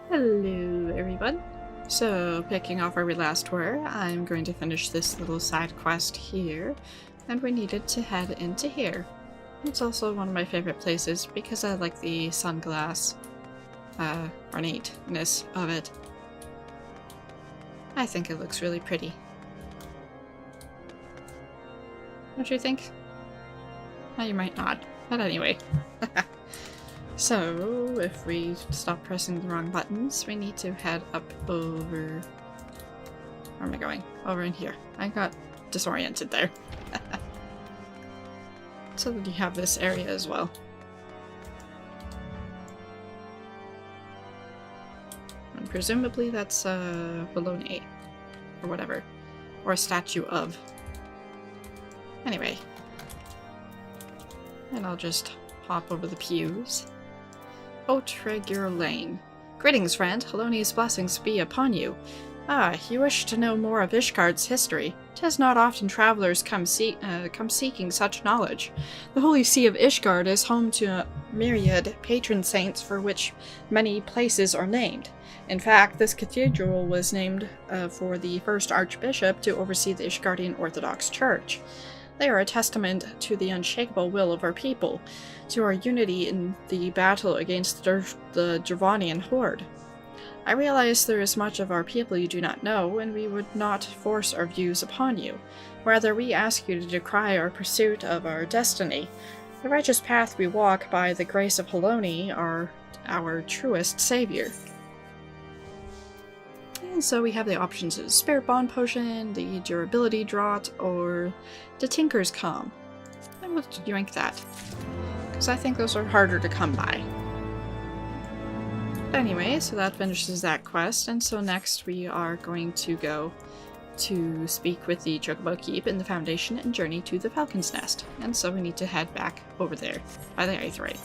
Hello everyone. So, picking off where we last were, I'm going to finish this little side quest here, and we needed to head into here. It's also one of my favorite places because I like the sunglass ornateness of it. I think it looks really pretty. Don't you think? Well, you might not, but anyway. So, if we stop pressing the wrong buttons, we need to head up over... Where am I going? Over in here. I got disoriented there. So that you have this area as well. And presumably that's Bologna. Or whatever. Or a statue of. Anyway. And I'll just hop over the pews. Outregur Lane. Greetings, friend. Haloni's blessings be upon you. Ah, you wish to know more of Ishgard's history. 'Tis not often travelers come seeking such knowledge. The Holy See of Ishgard is home to a myriad patron saints for which many places are named. In fact, this cathedral was named for the first archbishop to oversee the Ishgardian Orthodox Church. They are a testament to the unshakable will of our people, to our unity in the battle against the Dravanian horde. I realize there is much of our people you do not know, and we would not force our views upon you. Rather, we ask you to decry our pursuit of our destiny. The righteous path we walk by the grace of Haloni are our truest savior. And so we have the options of Spirit Bond Potion, the Durability Draught, or the Tinker's Calm. I will yoink that, because I think those are harder to come by. Anyway, so that finishes that quest, and so next we are going to go to speak with the Chocobo Keep in the Foundation and journey to the Falcon's Nest. And so we need to head back over there by the Aetheryte.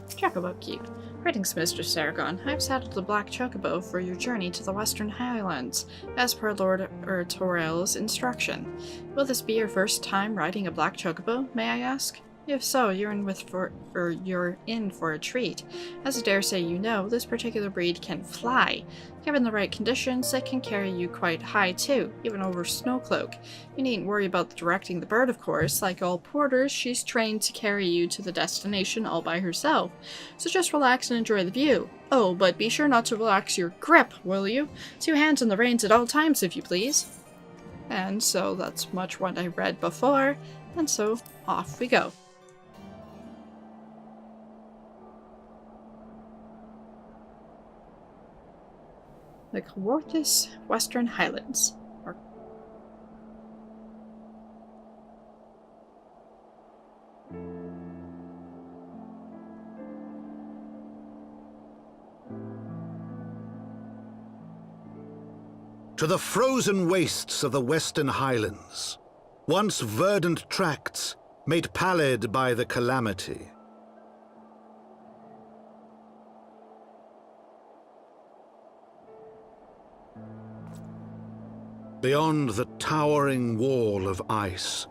Chocobo Keep. Greetings, Mr. Saragon. I have saddled the Black Chocobo for your journey to the Western Highlands, as per Lord Torel's instruction. Will this be your first time riding a Black Chocobo, may I ask? If so, you're in for a treat. As I dare say you know, this particular breed can fly. Given the right conditions, it can carry you quite high too, even over Snowcloak. You needn't worry about directing the bird, of course. Like all porters, she's trained to carry you to the destination all by herself. So just relax and enjoy the view. Oh, but be sure not to relax your grip, will you? 2 hands on the reins at all times, if you please. And so that's much what I read before, and so off we go. The Coerthas Western Highlands. To the frozen wastes of the Western Highlands, once verdant tracts made pallid by the calamity. Beyond the towering wall of ice,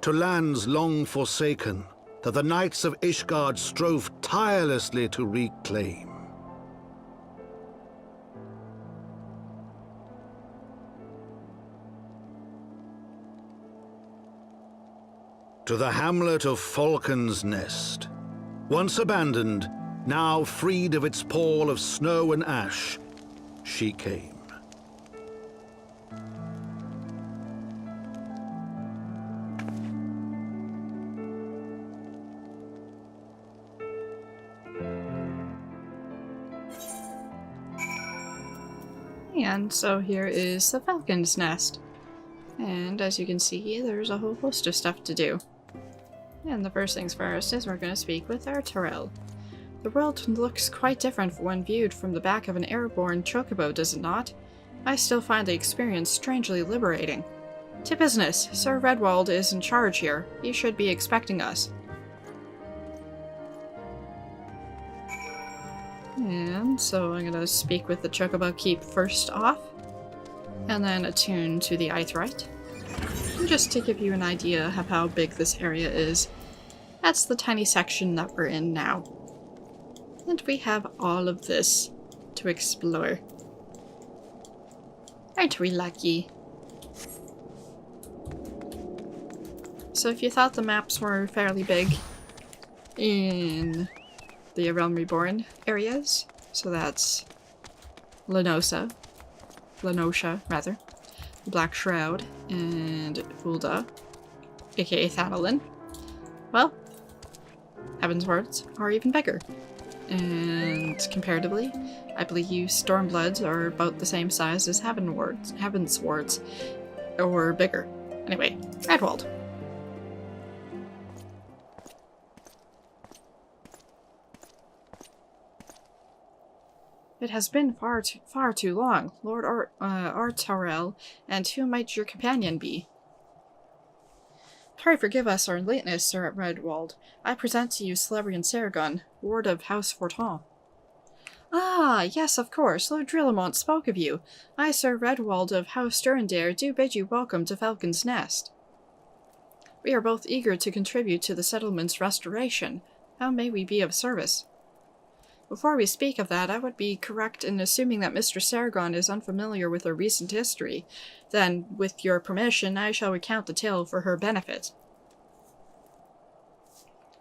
to lands long forsaken that the knights of Ishgard strove tirelessly to reclaim. To the hamlet of Falcon's Nest, once abandoned, now freed of its pall of snow and ash, she came. And so here is the Falcon's Nest. And as you can see, there's a whole host of stuff to do. And the first things first is we're going to speak with our Torel. The world looks quite different when viewed from the back of an airborne chocobo, does it not? I still find the experience strangely liberating. To business. Sir Redwald is in charge here. He should be expecting us. And so I'm going to speak with the Chocobo Keep first off, and then attune to the Aetheryte. Just to give you an idea of how big this area is, that's the tiny section that we're in now. And we have all of this to explore. Aren't we lucky? So if you thought the maps were fairly big in the Realm Reborn areas, so that's Lenosha, rather, the Black Shroud, and Ul'dah, aka Thanalan, well, Heaven's Wards are even bigger. And comparatively, I believe Stormbloods are about the same size as Heaven's Wards, or bigger. Anyway, Redwald. It has been far too long, Lord Artarel, and who might your companion be? Pray forgive us our lateness, Sir at Redwald. I present to you Celebrian Saragon, Ward of House Fortemps. Ah, yes, of course, Lord Drillamont spoke of you. I, Sir Redwald of House Durandare, do bid you welcome to Falcon's Nest. We are both eager to contribute to the settlement's restoration. How may we be of service? Before we speak of that, I would be correct in assuming that Mr. Saragon is unfamiliar with our recent history. Then, with your permission, I shall recount the tale for her benefit.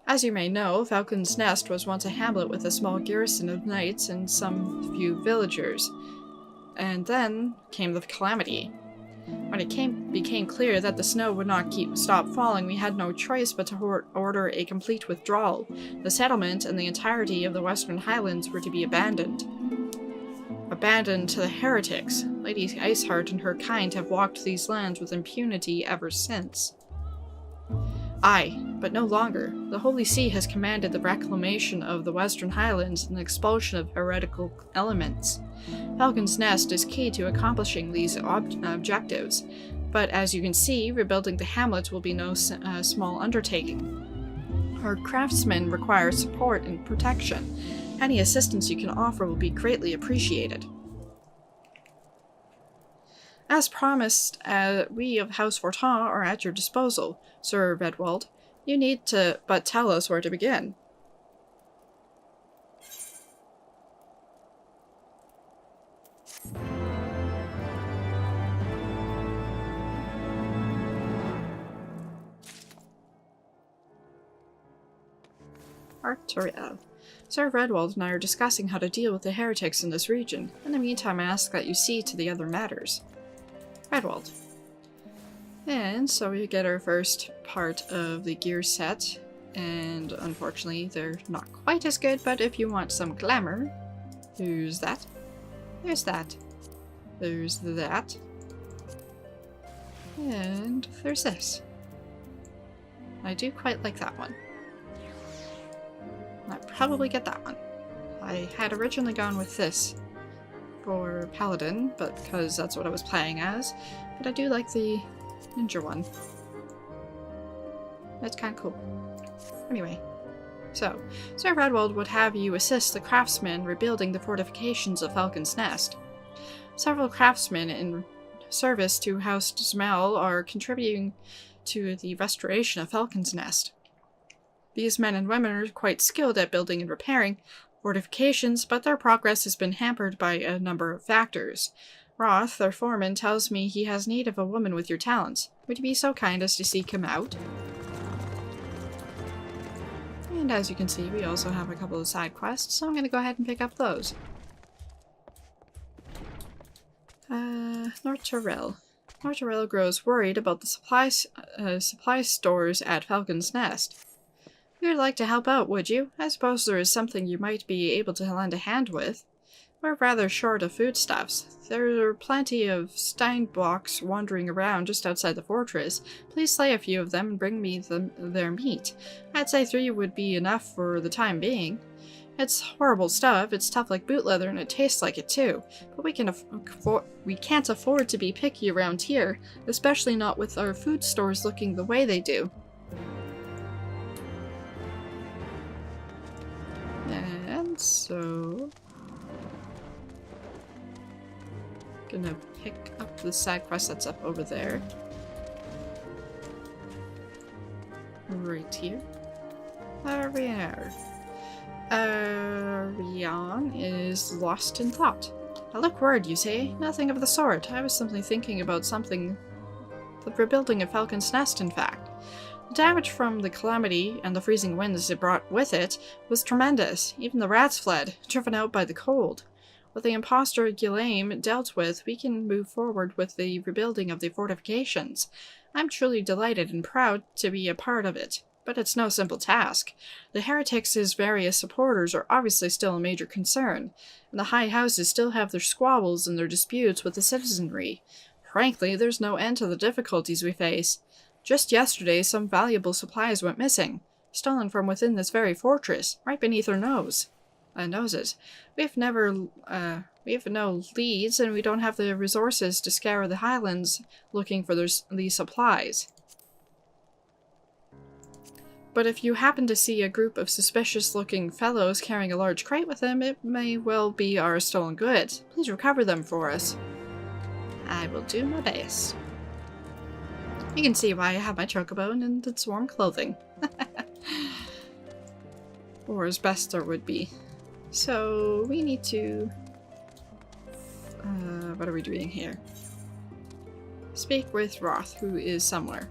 As you may know, Falcon's Nest was once a hamlet with a small garrison of knights and some few villagers. And then came the calamity. When it became clear that the snow would not stop falling, we had no choice but to order a complete withdrawal. The settlement and the entirety of the Western Highlands were to be abandoned. Abandoned to the heretics. Lady Iceheart and her kind have walked these lands with impunity ever since. Aye, but no longer. The Holy See has commanded the reclamation of the Western Highlands and the expulsion of heretical elements. Falcon's Nest is key to accomplishing these objectives, but as you can see, rebuilding the hamlet will be no small undertaking. Our craftsmen require support and protection. Any assistance you can offer will be greatly appreciated. As promised, we of House Fortemps are at your disposal, Sir Redwald. You need to but tell us where to begin. Artarel. Sir Redwald and I are discussing how to deal with the heretics in this region. In the meantime, I ask that you see to the other matters. Redwald. And so we get our first part of the gear set, and unfortunately they're not quite as good, but if you want some glamour, there's that, there's that, there's that, and there's this. I do quite like that one. I'd probably get that one. I had originally gone with this for Paladin, but because that's what I was playing as, but I do like the ninja one. That's kind of cool. Anyway, so Sir Redwald would have you assist the craftsmen rebuilding the fortifications of Falcon's Nest. Several craftsmen in service to House Zmel are contributing to the restoration of Falcon's Nest. These men and women are quite skilled at building and repairing fortifications, but their progress has been hampered by a number of factors. Roth, their foreman, tells me he has need of a woman with your talents. Would you be so kind as to seek him out? And as you can see, we also have a couple of side quests, so I'm going to go ahead and pick up those. Nortarel. Nortarel grows worried about the supply stores at Falcon's Nest. You'd like to help out, would you? I suppose there is something you might be able to lend a hand with. We're rather short of foodstuffs. There are plenty of Steinbocks wandering around just outside the fortress. Please slay a few of them and bring me their meat. I'd say 3 would be enough for the time being. It's horrible stuff, it's tough like boot leather and it tastes like it too. But we can't afford to be picky around here, especially not with our food stores looking the way they do. And so... gonna pick up the side quest that's up over there. Right here. There we are. Rian is lost in thought. I look worried, you say? Nothing of the sort. I was simply thinking about something. The rebuilding of Falcon's Nest, in fact. The damage from the calamity and the freezing winds it brought with it was tremendous. Even the rats fled, driven out by the cold. With the impostor Ghislaine dealt with, we can move forward with the rebuilding of the fortifications. I'm truly delighted and proud to be a part of it. But it's no simple task. The heretics' various supporters are obviously still a major concern, and the high houses still have their squabbles and their disputes with the citizenry. Frankly, there's no end to the difficulties we face. Just yesterday, some valuable supplies went missing, stolen from within this very fortress, right beneath our noses. We have no leads, and we don't have the resources to scour the highlands looking for these supplies. But if you happen to see a group of suspicious-looking fellows carrying a large crate with them, it may well be our stolen goods. Please recover them for us. I will do my best. You can see why I have my chocobo and its warm clothing. Or as best there would be. So, we need to... what are we doing here? Speak with Roth, who is somewhere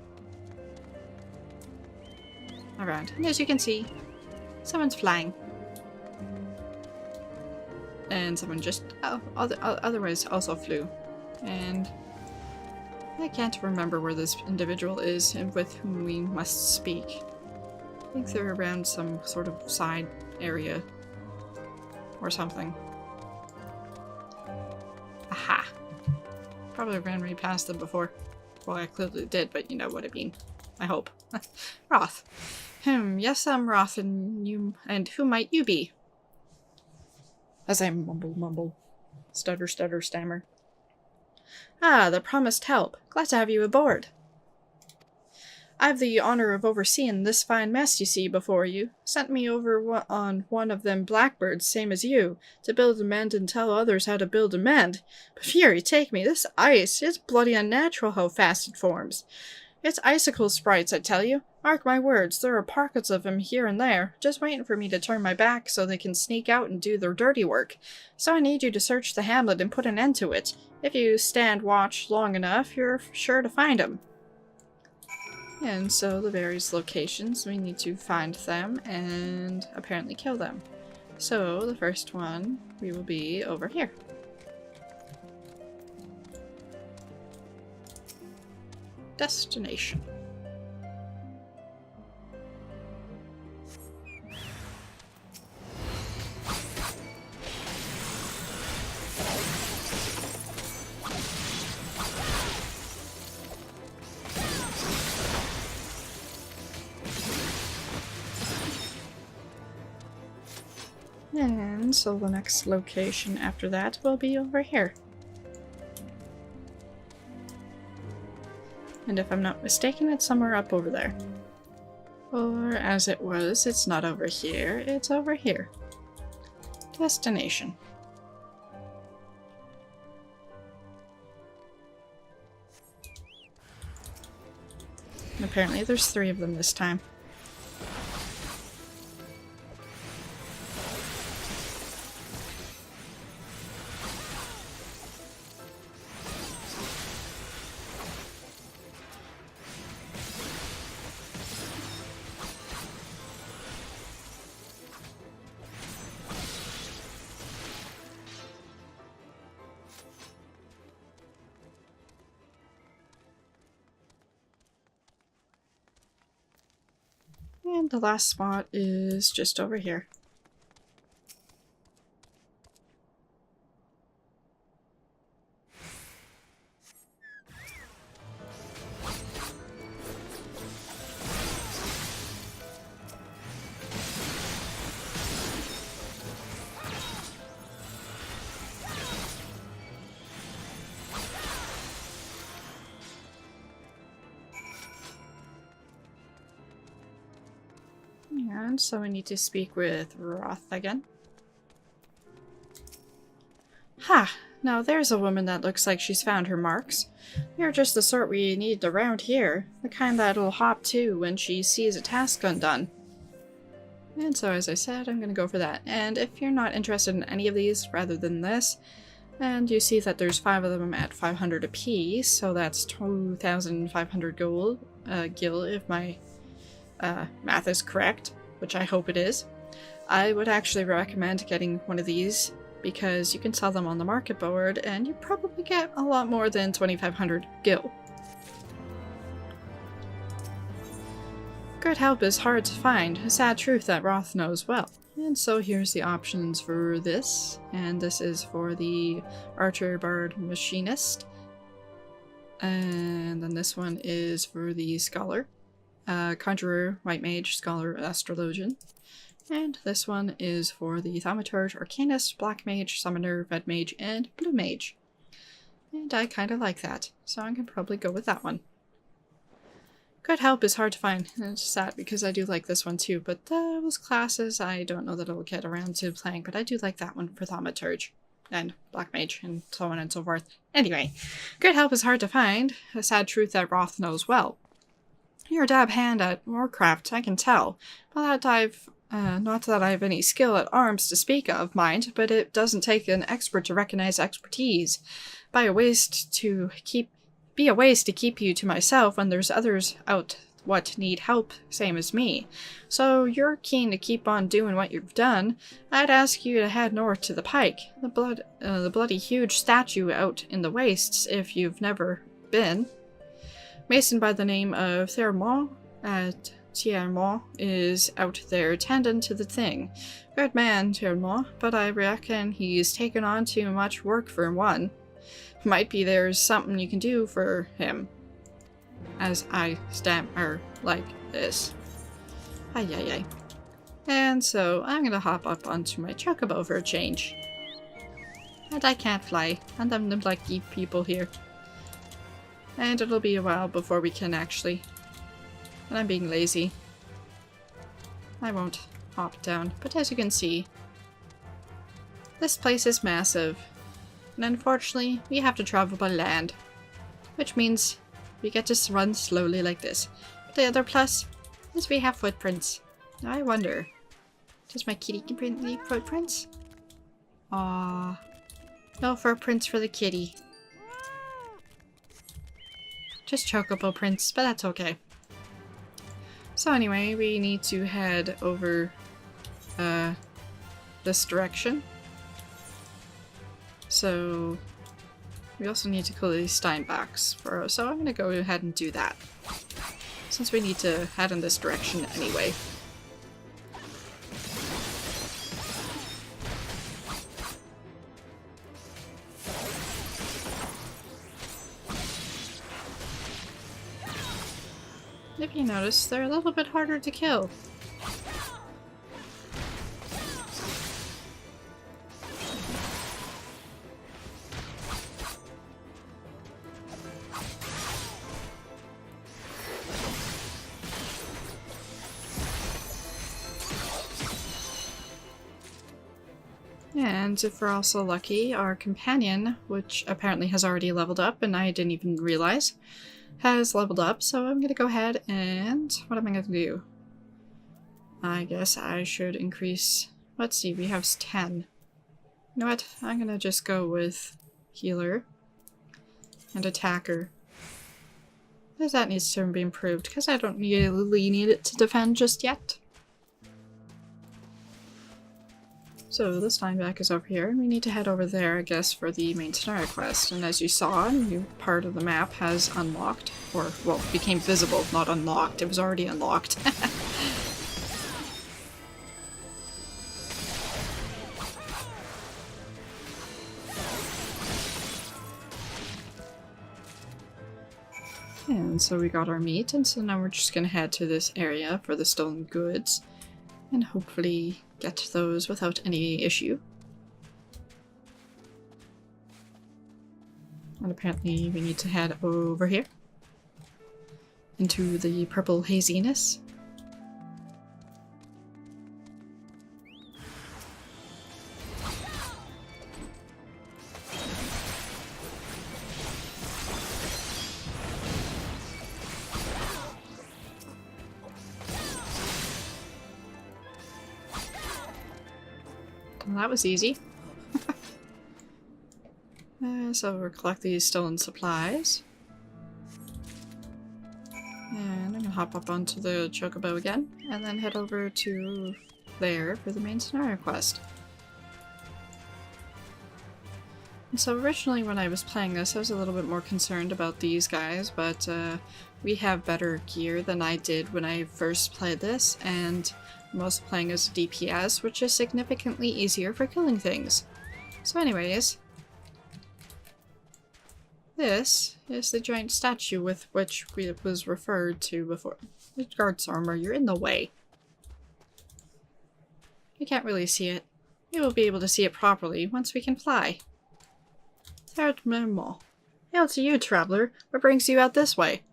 around. And as you can see, someone's flying. And someone just otherwise also flew. And I can't remember where this individual is and with whom we must speak. I think they're around some sort of side area or something. Aha! Probably ran right past them before. Well, I clearly did, but you know what I mean. I hope. Roth. Yes, I'm Roth, and who might you be? As I mumble. Stutter, stammer. Ah, the promised help. Glad to have you aboard. I've the honor of overseeing this fine mess you see before you. Sent me over on one of them blackbirds, same as you, to build and mend and tell others how to build and mend. But fury take me, this ice, it's bloody unnatural how fast it forms. It's icicle sprites, I tell you. Mark my words, there are pockets of them here and there, just waiting for me to turn my back so they can sneak out and do their dirty work. So I need you to search the hamlet and put an end to it. If you stand watch long enough, you're sure to find them. And so the various locations, we need to find them and apparently kill them. So the first one, we will be over here. Destination. And so the next location after that will be over here. And if I'm not mistaken, it's somewhere up over there. Or as it was, it's not over here, it's over here. Destination. And apparently there's 3 of them this time. And the last spot is just over here. And so we need to speak with Roth again. Ha! Now there's a woman that looks like she's found her marks. You're just the sort we need around here. The kind that'll hop to when she sees a task undone. And so as I said, I'm going to go for that. And if you're not interested in any of these rather than this, and you see that there's 5 of them at 500 apiece, so that's 2,500 gold, gil if my math is correct, which I hope it is. I would actually recommend getting one of these because you can sell them on the market board and you probably get a lot more than 2,500 gil. Good help is hard to find, a sad truth that Roth knows well. And so here's the options for this, and this is for the Archer Bard Machinist. And then this one is for the Scholar, Conjurer, White Mage, Scholar, Astrologian. And this one is for the Thaumaturge, Arcanist, Black Mage, Summoner, Red Mage, and Blue Mage. And I kind of like that, so I can probably go with that one. Good help is hard to find, and it's sad because I do like this one too, but those classes I don't know that I'll get around to playing, but I do like that one for Thaumaturge and Black Mage and so on and so forth. Anyway, good help is hard to find, a sad truth that Roth knows well. You're a dab hand at Warcraft, I can tell, but not that I have any skill at arms to speak of, mind, but it doesn't take an expert to recognize expertise. Be a waste to keep you to myself when there's others out what need help, same as me. So you're keen to keep on doing what you've done, I'd ask you to head north to the Pike, the bloody huge statue out in the wastes if you've never been. Mason by the name of Thiermont at Thiermont is out there tending to the thing. Good man, Thiermont, but I reckon he's taken on too much work for one. Might be there's something you can do for him. As I stammer like this. Ay ay ay. And so I'm gonna hop up onto my chocobo for a change. And I can't fly, and I'm the lucky people here. And it'll be a while before we can actually. And I'm being lazy. I won't hop down, but as you can see, this place is massive. And unfortunately, we have to travel by land. Which means we get to run slowly like this. But the other plus is we have footprints. Now I wonder, does my kitty leave footprints? Aww. No footprints for the kitty. Just chocobo prints, but that's okay. So anyway, we need to head over this direction. So we also need to kill these Steinbachs, so I'm gonna go ahead and do that. Since we need to head in this direction anyway. If you notice, they're a little bit harder to kill. And if we're also lucky, our companion, which apparently has already leveled up and I didn't even realize, has leveled up, so I'm gonna go ahead and... what am I gonna do? I guess I should increase... let's see, we have 10. You know what? I'm gonna just go with healer and attacker. Because that needs to be improved, because I don't really need it to defend just yet. So this Steinbach is over here, and we need to head over there, I guess, for the main scenario quest. And as you saw, a new part of the map has unlocked, or, well, became visible, not unlocked. It was already unlocked. And so we got our meat, and so now we're just gonna head to this area for the stolen goods, and hopefully get those without any issue. And apparently we need to head over here into the purple haziness. that was easy. So we'll collect these stolen supplies. And I'm gonna hop up onto the chocobo again, and then head over to there for the main scenario quest. And so originally when I was playing this, I was a little bit more concerned about these guys, but we have better gear than I did when I first played this, and I'm also playing as a DPS, which is significantly easier for killing things. So anyways, this is the giant statue with which it was referred to before. Guard's armor, you're in the way. You can't really see it. We will be able to see it properly once we can fly. Hail to you, traveler. What brings you out this way?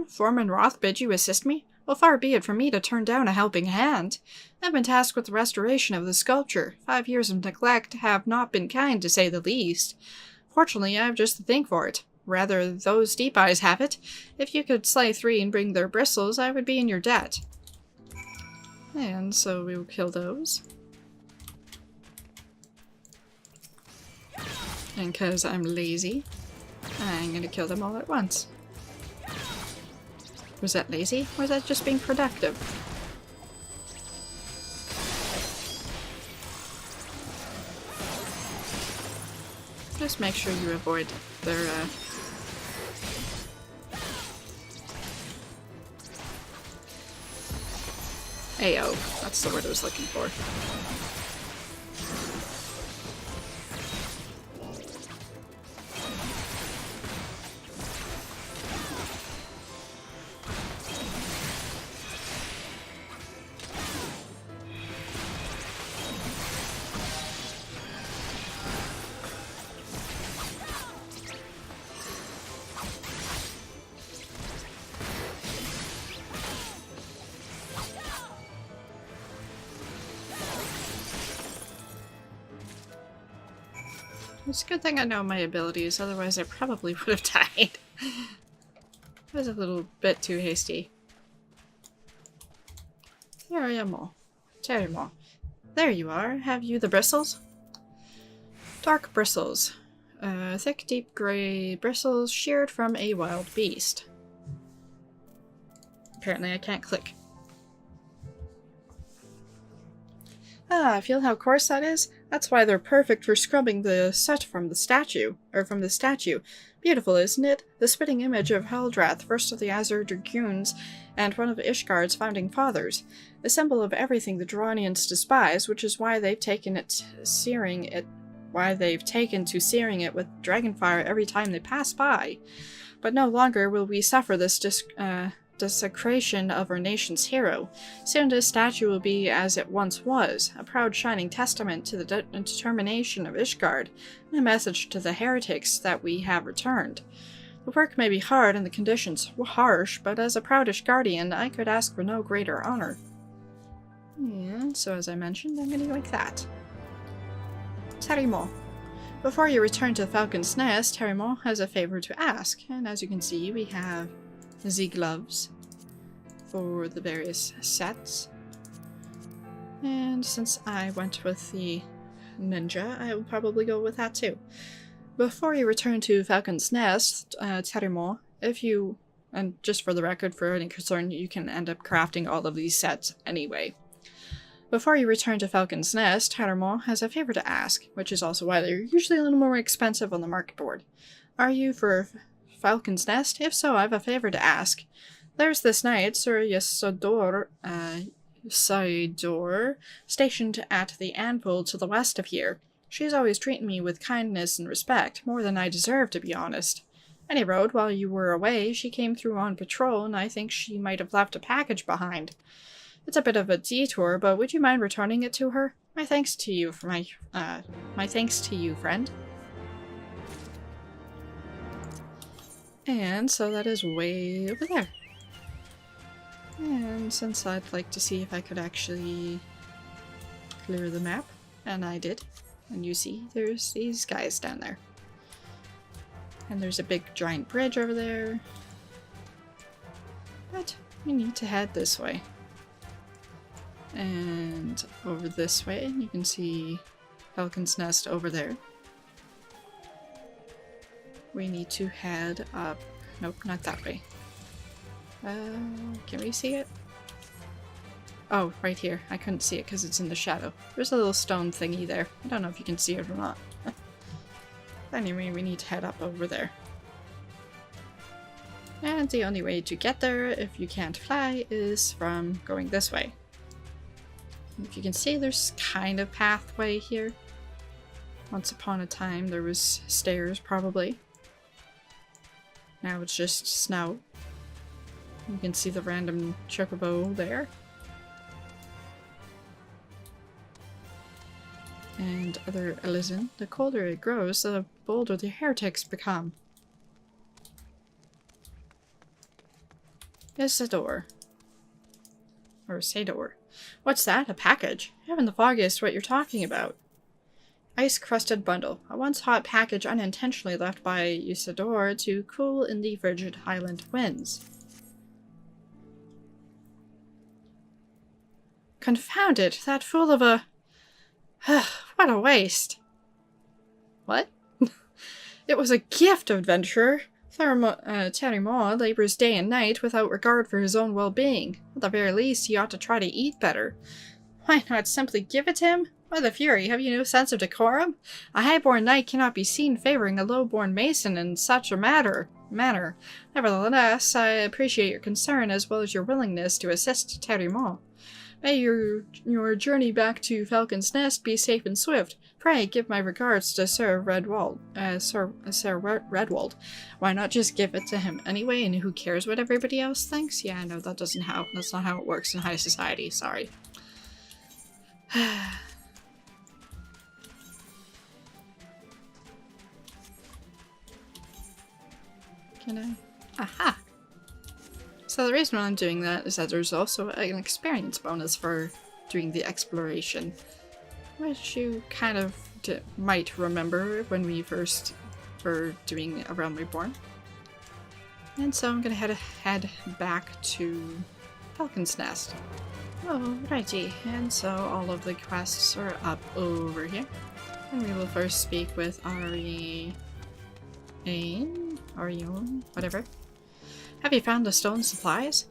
Foreman Roth bid you assist me? Well, far be it from me to turn down a helping hand. I've been tasked with the restoration of the sculpture. 5 years of neglect have not been kind, to say the least. Fortunately, I have just the thing for it. Rather, those deep eyes have it. If you could slay 3 and bring their bristles, I would be in your debt. And so we will kill those. And because I'm lazy, I'm gonna kill them all at once. Was that lazy? Or was that just being productive? Just make sure you avoid their, AO. That's the word I was looking for. It's a good thing I know my abilities, otherwise I probably would have died. It was a little bit too hasty. Here I am all. Terrible. There you are. Have you the bristles? Dark bristles. Thick, deep grey bristles sheared from a wild beast. Apparently I can't click. Ah, feel how coarse that is? That's why they're perfect for scrubbing the soot from the statue. Beautiful, isn't it? The spitting image of Heldrath, first of the Azure Dragoons, and one of Ishgard's founding fathers. A symbol of everything the Durranians despise, which is why they've taken to searing it with dragonfire every time they pass by. But no longer will we suffer this desecration of our nation's hero. Soon this statue will be as it once was, a proud shining testament to the determination of Ishgard, and a message to the heretics that we have returned. The work may be hard and the conditions harsh, but as a proud Ishgardian, I could ask for no greater honor. And so as I mentioned, I'm gonna go like that. Terimo. Before you return to the Falcon's Nest, Terimo has a favor to ask, and as you can see, we have the gloves for the various sets. And since I went with the ninja, I will probably go with that too. Before you return to Falcon's Nest, Terimo, if you, and just for the record, for any concern, you can end up crafting all of these sets anyway. Before you return to Falcon's Nest, Terimo has a favor to ask, which is also why they're usually a little more expensive on the market board. Are you for Falcon's Nest? If so, I have a favor to ask. There's this knight, Sir Yasodor, stationed at the anvil to the west of here. She's always treated me with kindness and respect, more than I deserve, to be honest. Any road, while you were away, she came through on patrol, and I think she might have left a package behind. It's a bit of a detour, but would you mind returning it to her? My thanks to you, friend. And so that is way over there. And since I'd like to see if I could actually clear the map, and I did, and you see there's these guys down there. And there's a big giant bridge over there. But we need to head this way. And over this way, you can see Falcon's Nest over there. We need to head up. Nope, not that way. Can we see it? Oh, right here. I couldn't see it because it's in the shadow. There's a little stone thingy there. I don't know if you can see it or not. Anyway, we need to head up over there. And the only way to get there, if you can't fly, is from going this way. If you can see, there's kind of pathway here. Once upon a time, there was stairs, probably. Now it's just snow. You can see the random chocobo there. And listen, the colder it grows, the bolder the heretics become. Isidore. Or Sador. What's that? A package? I haven't the foggiest what you're talking about. Ice-crusted bundle. A once-hot package unintentionally left by Isidore to cool in the frigid highland winds. Confound it! That fool of a... What a waste! What? It was a gift, adventurer! Terrimont labors day and night without regard for his own well-being. At the very least, he ought to try to eat better. Why not simply give it to him? Why the fury? Have you no sense of decorum? A high-born knight cannot be seen favoring a low-born mason in such a manner. Nevertheless, I appreciate your concern as well as your willingness to assist Terrimont. May your journey back to Falcon's Nest be safe and swift. Pray give my regards to Sir Redwald. Redwald. Why not just give it to him anyway, and who cares what everybody else thinks? Yeah, no, that's not how it works in high society. Sorry. Can I? Aha! So the reason why I'm doing that is that there's also an experience bonus for doing the exploration, which you kind of might remember when we first were doing A Realm Reborn. And so I'm gonna head back to Falcon's Nest. Alrighty, and so all of the quests are up over here. And we will first speak with Ariane, whatever. Have you found the stolen supplies?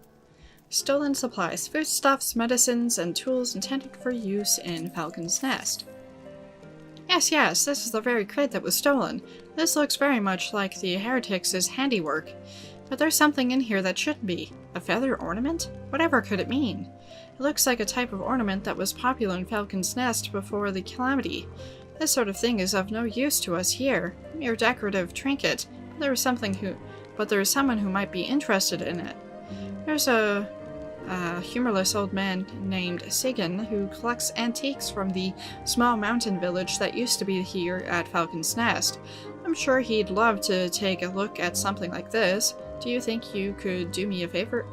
Stolen supplies, foodstuffs, medicines, and tools intended for use in Falcon's Nest. Yes, this is the very crate that was stolen. This looks very much like the heretics' handiwork. But there's something in here that shouldn't be. A feather ornament? Whatever could it mean? It looks like a type of ornament that was popular in Falcon's Nest before the calamity. This sort of thing is of no use to us here. A mere decorative trinket. There is someone who might be interested in it. There's a humorless old man named Sigan who collects antiques from the small mountain village that used to be here at Falcon's Nest. I'm sure he'd love to take a look at something like this. Do you think you could do me a favor?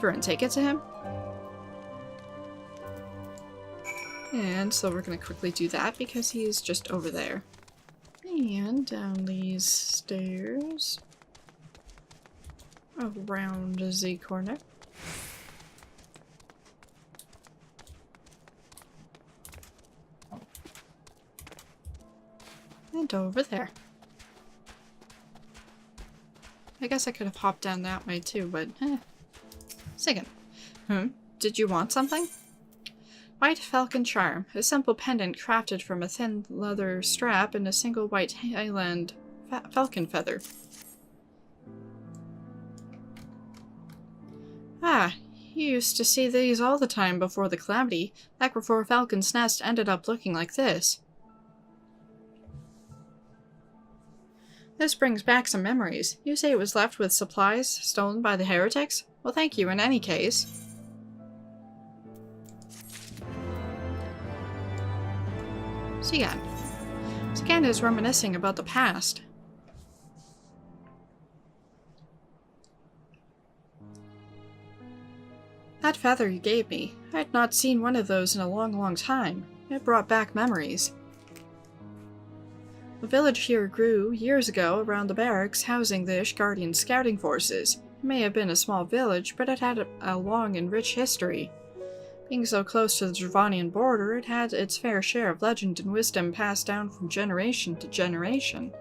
And take it to him? And so we're going to quickly do that because he's just over there. And down these stairs. Around the corner. And over there. I guess I could have hopped down that way too, but Second. Did you want something? White falcon charm, a simple pendant crafted from a thin leather strap and a single white Highland falcon feather. Ah, you used to see these all the time before the calamity, back before Falcon's Nest ended up looking like this. This brings back some memories. You say it was left with supplies stolen by the heretics? Well, thank you in any case. Sigan is reminiscing about the past. That feather you gave me, I had not seen one of those in a long time. It brought back memories. The village here grew years ago around the barracks housing the Ishgardian scouting forces. It may have been a small village, but it had a long and rich history. Being so close to the Dravanian border, it had its fair share of legend and wisdom passed down from generation to generation.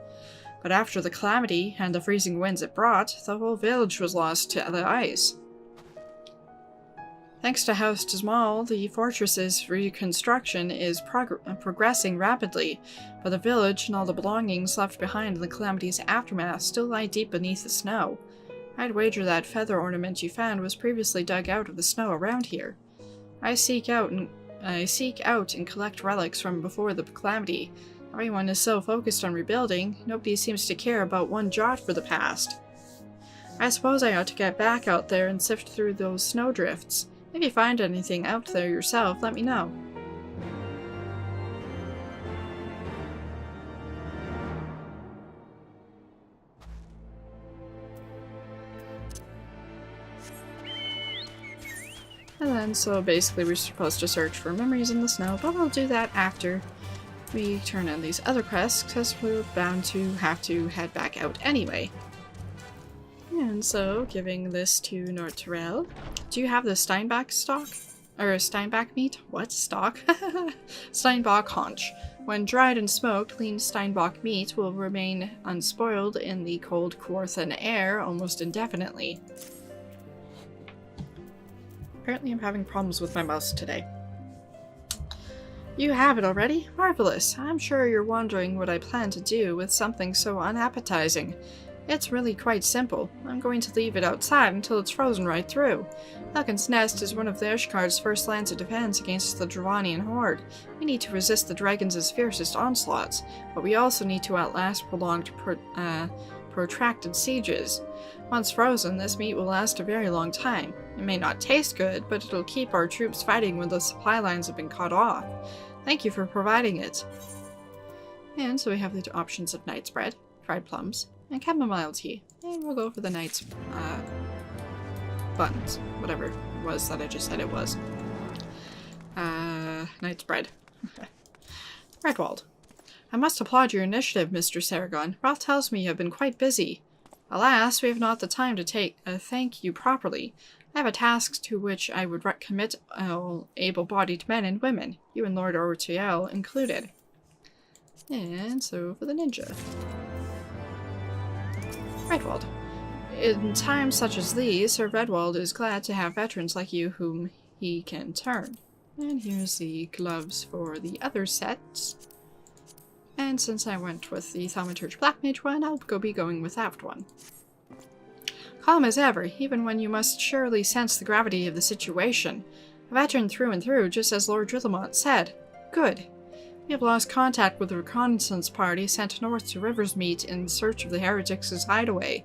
But after the calamity and the freezing winds it brought, the whole village was lost to the ice. Thanks to House Tismal, the fortress's reconstruction is progressing rapidly, but the village and all the belongings left behind in the calamity's aftermath still lie deep beneath the snow. I'd wager that feather ornament you found was previously dug out of the snow around here. I seek out and collect relics from before the calamity. Everyone is so focused on rebuilding, nobody seems to care about one jot for the past. I suppose I ought to get back out there and sift through those snowdrifts. If you find anything out there yourself, let me know. And then, so basically we're supposed to search for memories in the snow, but we'll do that after we turn in these other quests, because we're bound to have to head back out anyway. And so, giving this to Norterel. Do you have the Steinbach stock? Or Steinbach meat? What? Stock? Steinbach haunch. When dried and smoked, lean Steinbach meat will remain unspoiled in the cold Coerthan air almost indefinitely. Apparently I'm having problems with my mouse today. You have it already? Marvelous. I'm sure you're wondering what I plan to do with something so unappetizing. It's really quite simple. I'm going to leave it outside until it's frozen right through. Falcon's Nest is one of the Ishgard's first lines of defense against the Dravanian horde. We need to resist the dragons' fiercest onslaughts, but we also need to outlast prolonged protracted sieges. Once frozen, this meat will last a very long time. It may not taste good, but it'll keep our troops fighting when the supply lines have been cut off. Thank you for providing it. And so we have the options of knight's bread, fried plums, and chamomile tea. And we'll go for the knight's buns, whatever it was that I just said it was. Knight's bread. Redwald. I must applaud your initiative, Mr. Saragon. Ralph tells me you have been quite busy. Alas, we have not the time to thank you properly. I have a task to which I would commit all able-bodied men and women, you and Lord Ortiel included. And so for the ninja. Redwald. In times such as these, Sir Redwald is glad to have veterans like you whom he can turn. And here's the gloves for the other sets. And since I went with the Thaumaturge Black Mage one, I'll be going with that one. Calm as ever, even when you must surely sense the gravity of the situation. A veteran through and through, just as Lord Drillamont said. Good. We have lost contact with the reconnaissance party sent north to Riversmeet in search of the heretics' hideaway.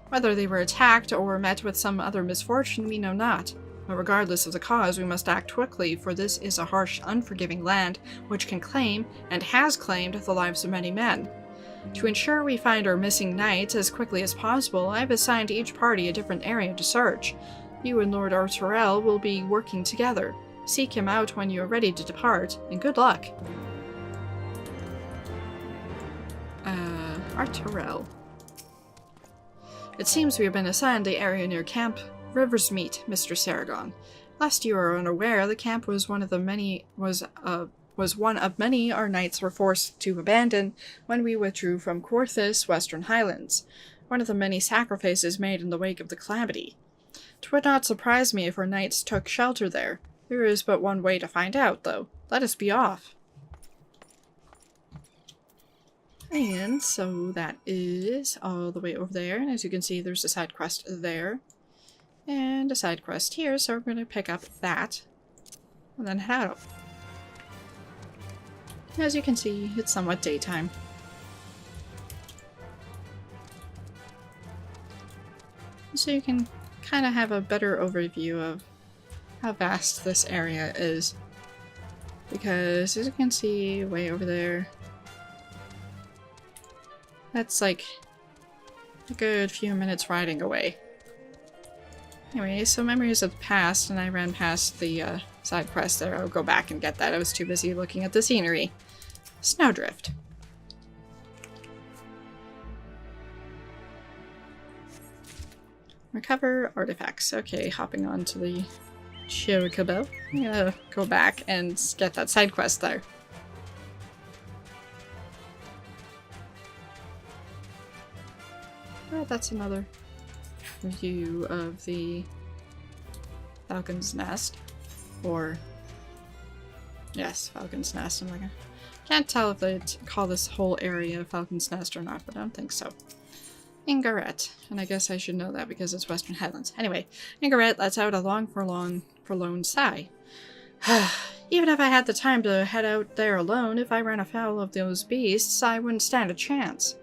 Whether they were attacked or met with some other misfortune, we know not. But regardless of the cause, we must act quickly, for this is a harsh, unforgiving land which can claim, and has claimed, the lives of many men. To ensure we find our missing knights as quickly as possible, I have assigned each party a different area to search. You and Lord Arturel will be working together. Seek him out when you are ready to depart, and good luck. Arturel. It seems we have been assigned the area near Camp Riversmeet, Mr. Saragon. Lest you are unaware, the camp was one of many our knights were forced to abandon when we withdrew from Coerthas Western Highlands, one of the many sacrifices made in the wake of the calamity. It would not surprise me if our knights took shelter there. There is but one way to find out, though. Let us be off. And so that is all the way over there, and as you can see there's a side quest there. And a side quest here, so we're going to pick up that and then head out. As you can see, it's somewhat daytime. So you can kind of have a better overview of how vast this area is. Because as you can see way over there, that's like a good few minutes riding away. Anyway, so memories of the past, and I ran past the side quest there. I'll go back and get that. I was too busy looking at the scenery. Snowdrift. Recover artifacts. Okay, hopping on to the Chocobo. I'm gonna go back and get that side quest there. Alright, that's another view of the Falcon's Nest. Or, yes, Falcon's Nest. I'm like, I can't tell if they call this whole area Falcon's Nest or not, but I don't think so. Ingaret. And I guess I should know that because it's Western Highlands. Anyway, Ingaret lets out a long, forlorn sigh. Even if I had the time to head out there alone, if I ran afoul of those beasts, I wouldn't stand a chance.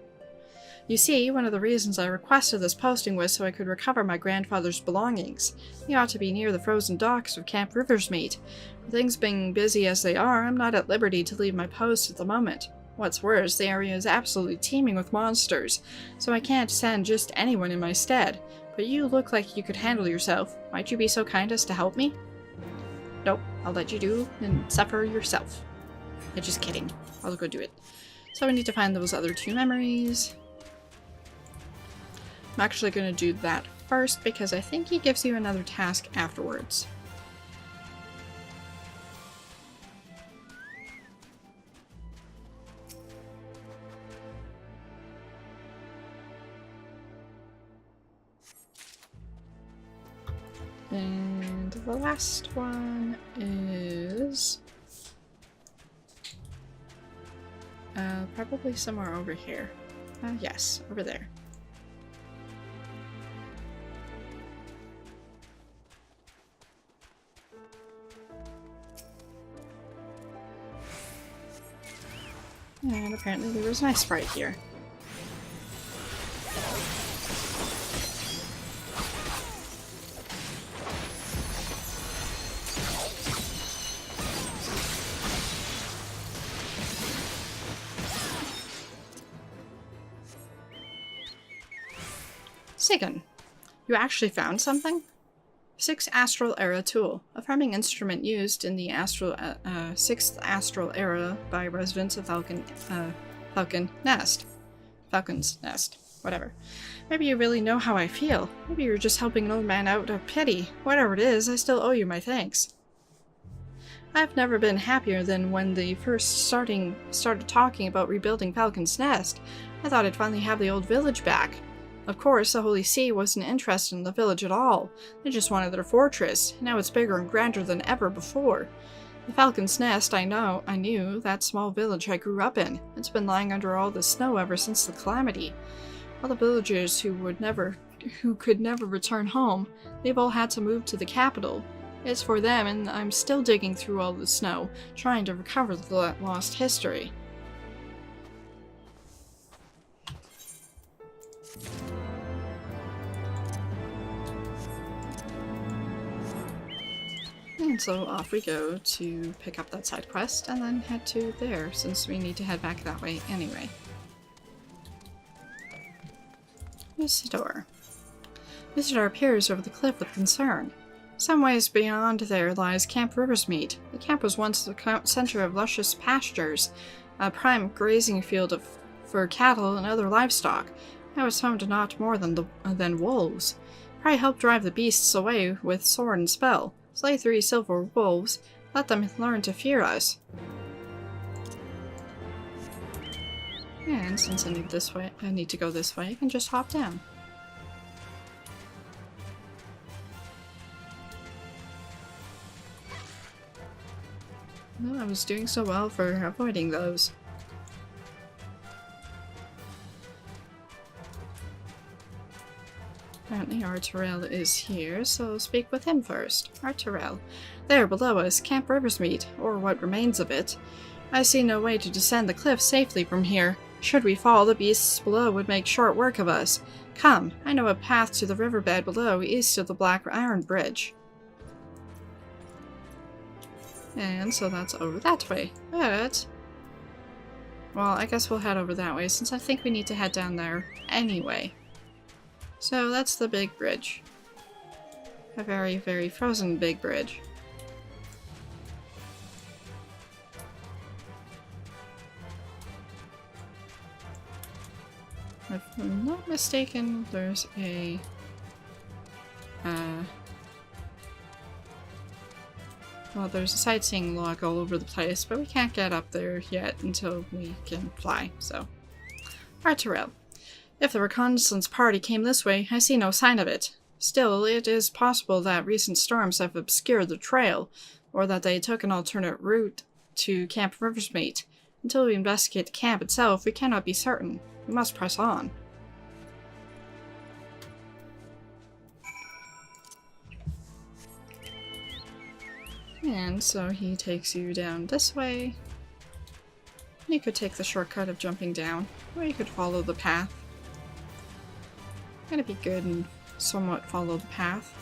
You see, one of the reasons I requested this posting was so I could recover my grandfather's belongings. He ought to be near the frozen docks of Camp Riversmeet. With things being busy as they are, I'm not at liberty to leave my post at the moment. What's worse, the area is absolutely teeming with monsters, so I can't send just anyone in my stead. But you look like you could handle yourself. Might you be so kind as to help me? Nope, I'll let you do and suffer yourself. I'm just kidding. I'll go do it. So I need to find those other 2 memories. I'm actually going to do that first because I think he gives you another task afterwards. And the last one is probably somewhere over here. Yes, over there. And apparently there was an ice sprite here. Sigan, you actually found something? 6th Astral Era tool, a farming instrument used in the 6th Astral Era by residents of Falcon's Nest, whatever. Maybe you really know how I feel. Maybe you're just helping an old man out of pity. Whatever it is, I still owe you my thanks. I've never been happier than when they first started talking about rebuilding Falcon's Nest. I thought I'd finally have the old village back. Of course, the Holy See wasn't interested in the village at all. They just wanted their fortress. Now it's bigger and grander than ever before. The Falcon's Nest, I knew, that small village I grew up in. It's been lying under all the snow ever since the calamity. All the villagers who could never return home, they've all had to move to the capital. It's for them, and I'm still digging through all the snow, trying to recover the lost history. And so off we go to pick up that side quest and then head to there, since we need to head back that way anyway. Usador. Usador peers over the cliff with concern. Some ways beyond there lies Camp Riversmeet. The camp was once the center of luscious pastures, a prime grazing field for cattle and other livestock. Now it's home to not more than wolves. Pray help drive the beasts away with sword and spell. Slay 3 silver wolves. Let them learn to fear us. And since I need to go this way, I can just hop down. Well, I was doing so well for avoiding those. Apparently Arturel is here, so speak with him first. Arturel. There below us, Camp Riversmeet, or what remains of it. I see no way to descend the cliff safely from here. Should we fall, the beasts below would make short work of us. Come, I know a path to the riverbed below, east of the Black Iron Bridge. And so that's over that way. But well, I guess we'll head over that way, since I think we need to head down there anyway. So that's the big bridge. A very, very frozen big bridge. If I'm not mistaken, there's a Well, there's a sightseeing log all over the place, but we can't get up there yet until we can fly, so. Arturel. If the reconnaissance party came this way, I see no sign of it. Still, it is possible that recent storms have obscured the trail, or that they took an alternate route to Camp Riversmeet. Until we investigate the camp itself, we cannot be certain. We must press on. And so he takes you down this way. You could take the shortcut of jumping down, or you could follow the path. Gonna be good and somewhat follow the path.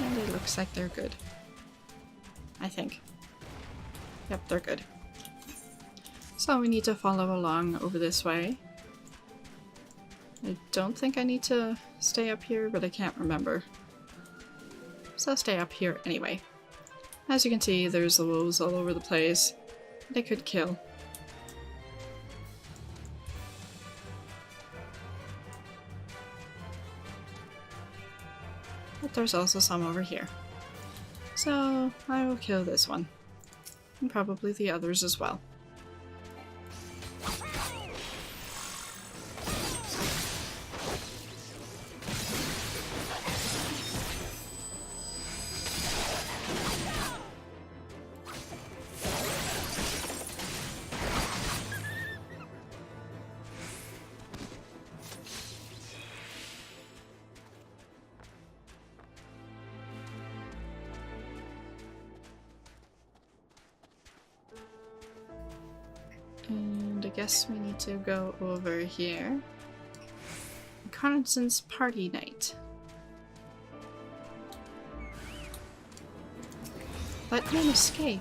And it looks like they're good. I think. Yep, they're good. So we need to follow along over this way. I don't think I need to stay up here, but I can't remember. So I'll stay up here anyway. As you can see, there's the wolves all over the place. They could kill. But there's also some over here. So I will kill this one. And probably the others as well. And I guess we need to go over here. Reconnaissance party night. Let him escape.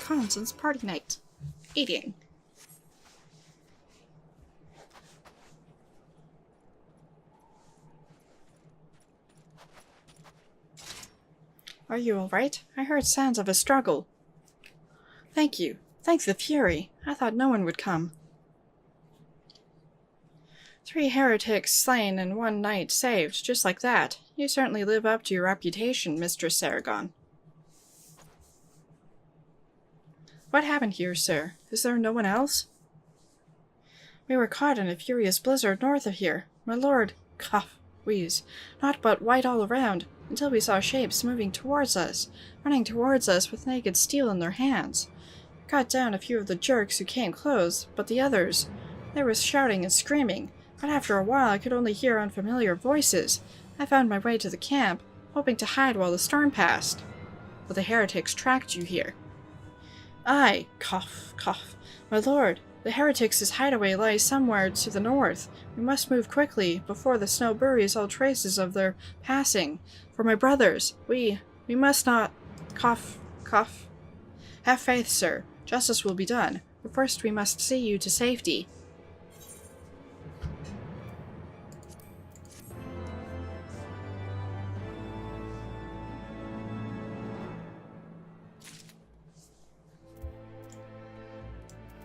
Reconnaissance party night. Eating. Are you alright? I heard sounds of a struggle. Thank you. Thank the Fury. I thought no one would come. 3 heretics slain and 1 knight saved, just like that. You certainly live up to your reputation, Mistress Saragon. What happened here, sir? Is there no one else? We were caught in a furious blizzard north of here. My lord, cough, wheeze, naught but white all around, until we saw shapes moving towards us, running towards us with naked steel in their hands. Got down a few of the jerks who came close, but the others, they were shouting and screaming, but after a while I could only hear unfamiliar voices. I found my way to the camp, hoping to hide while the storm passed. But the heretics tracked you here. Aye, cough, cough. My lord, the heretics' hideaway lies somewhere to the north. We must move quickly, before the snow buries all traces of their passing. For my brothers, we must not... Cough, cough. Have faith, sir. Justice will be done. But first we must see you to safety.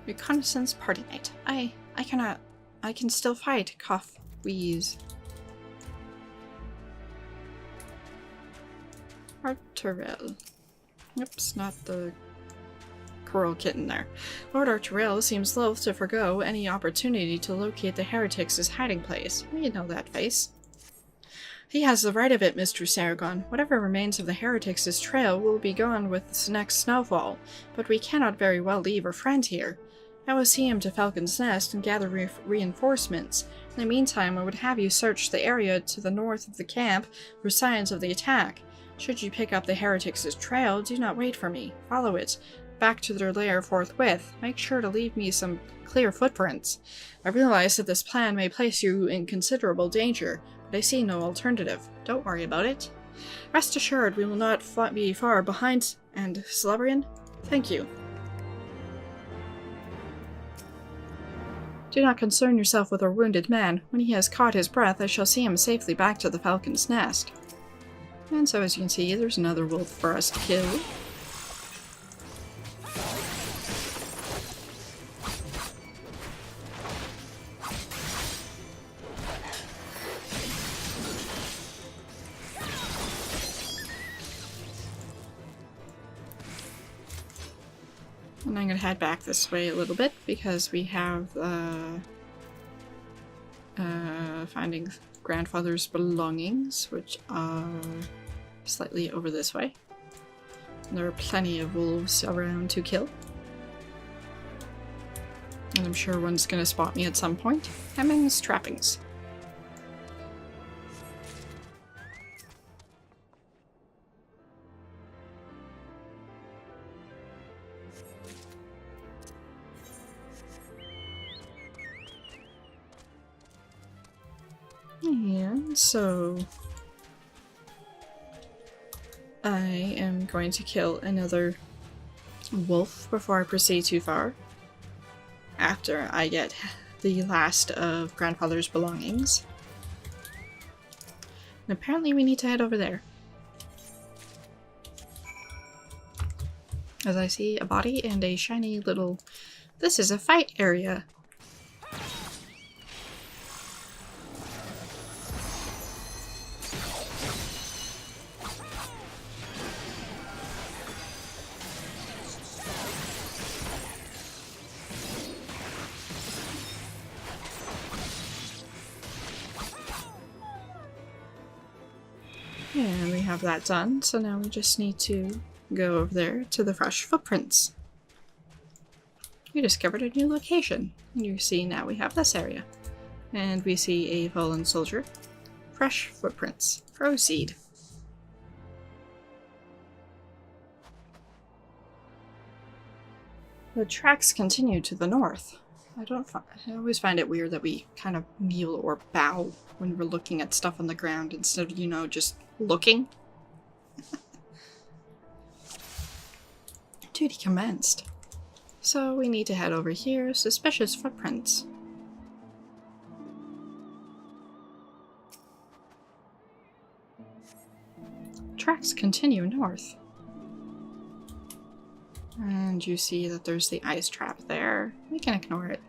Reconnaissance party night. I cannot. I can still fight. Cough. Wheeze. Arturel. Oops, not the coral kitten there. Lord Arturel seems loath to forgo any opportunity to locate the heretics' hiding place. You know that face. He has the right of it, Mr. Saragon. Whatever remains of the heretics' trail will be gone with the next snowfall, but we cannot very well leave our friend here. I will see him to Falcon's Nest and gather reinforcements. In the meantime, I would have you search the area to the north of the camp for signs of the attack. Should you pick up the heretics' trail, do not wait for me. Follow it back to their lair forthwith. Make sure to leave me some clear footprints. I realize that this plan may place you in considerable danger, but I see no alternative. Don't worry about it. Rest assured we will not be far behind. And Celebrian, thank you. Do not concern yourself with our wounded man. When he has caught his breath, I shall see him safely back to the falcon's nest. And so as you can see, there's another wolf for us to kill. And I'm going to head back this way a little bit because we have finding grandfather's belongings, which are slightly over this way. And there are plenty of wolves around to kill. And I'm sure one's going to spot me at some point. Hemmings, trappings. And so I am going to kill another wolf before I proceed too far. After I get the last of grandfather's belongings. And apparently we need to head over there. As I see a body and a shiny little... This is a fight area. And we have that done, so now we just need to go over there to the fresh footprints. We discovered a new location. You see now we have this area. And we see a fallen soldier. Fresh footprints. Proceed. The tracks continue to the north. I always find it weird that we kind of kneel or bow when we're looking at stuff on the ground instead of, you know, just looking. Duty commenced. So we need to head over here. Suspicious footprints. Tracks continue north. And you see that there's the ice trap there. We can ignore it.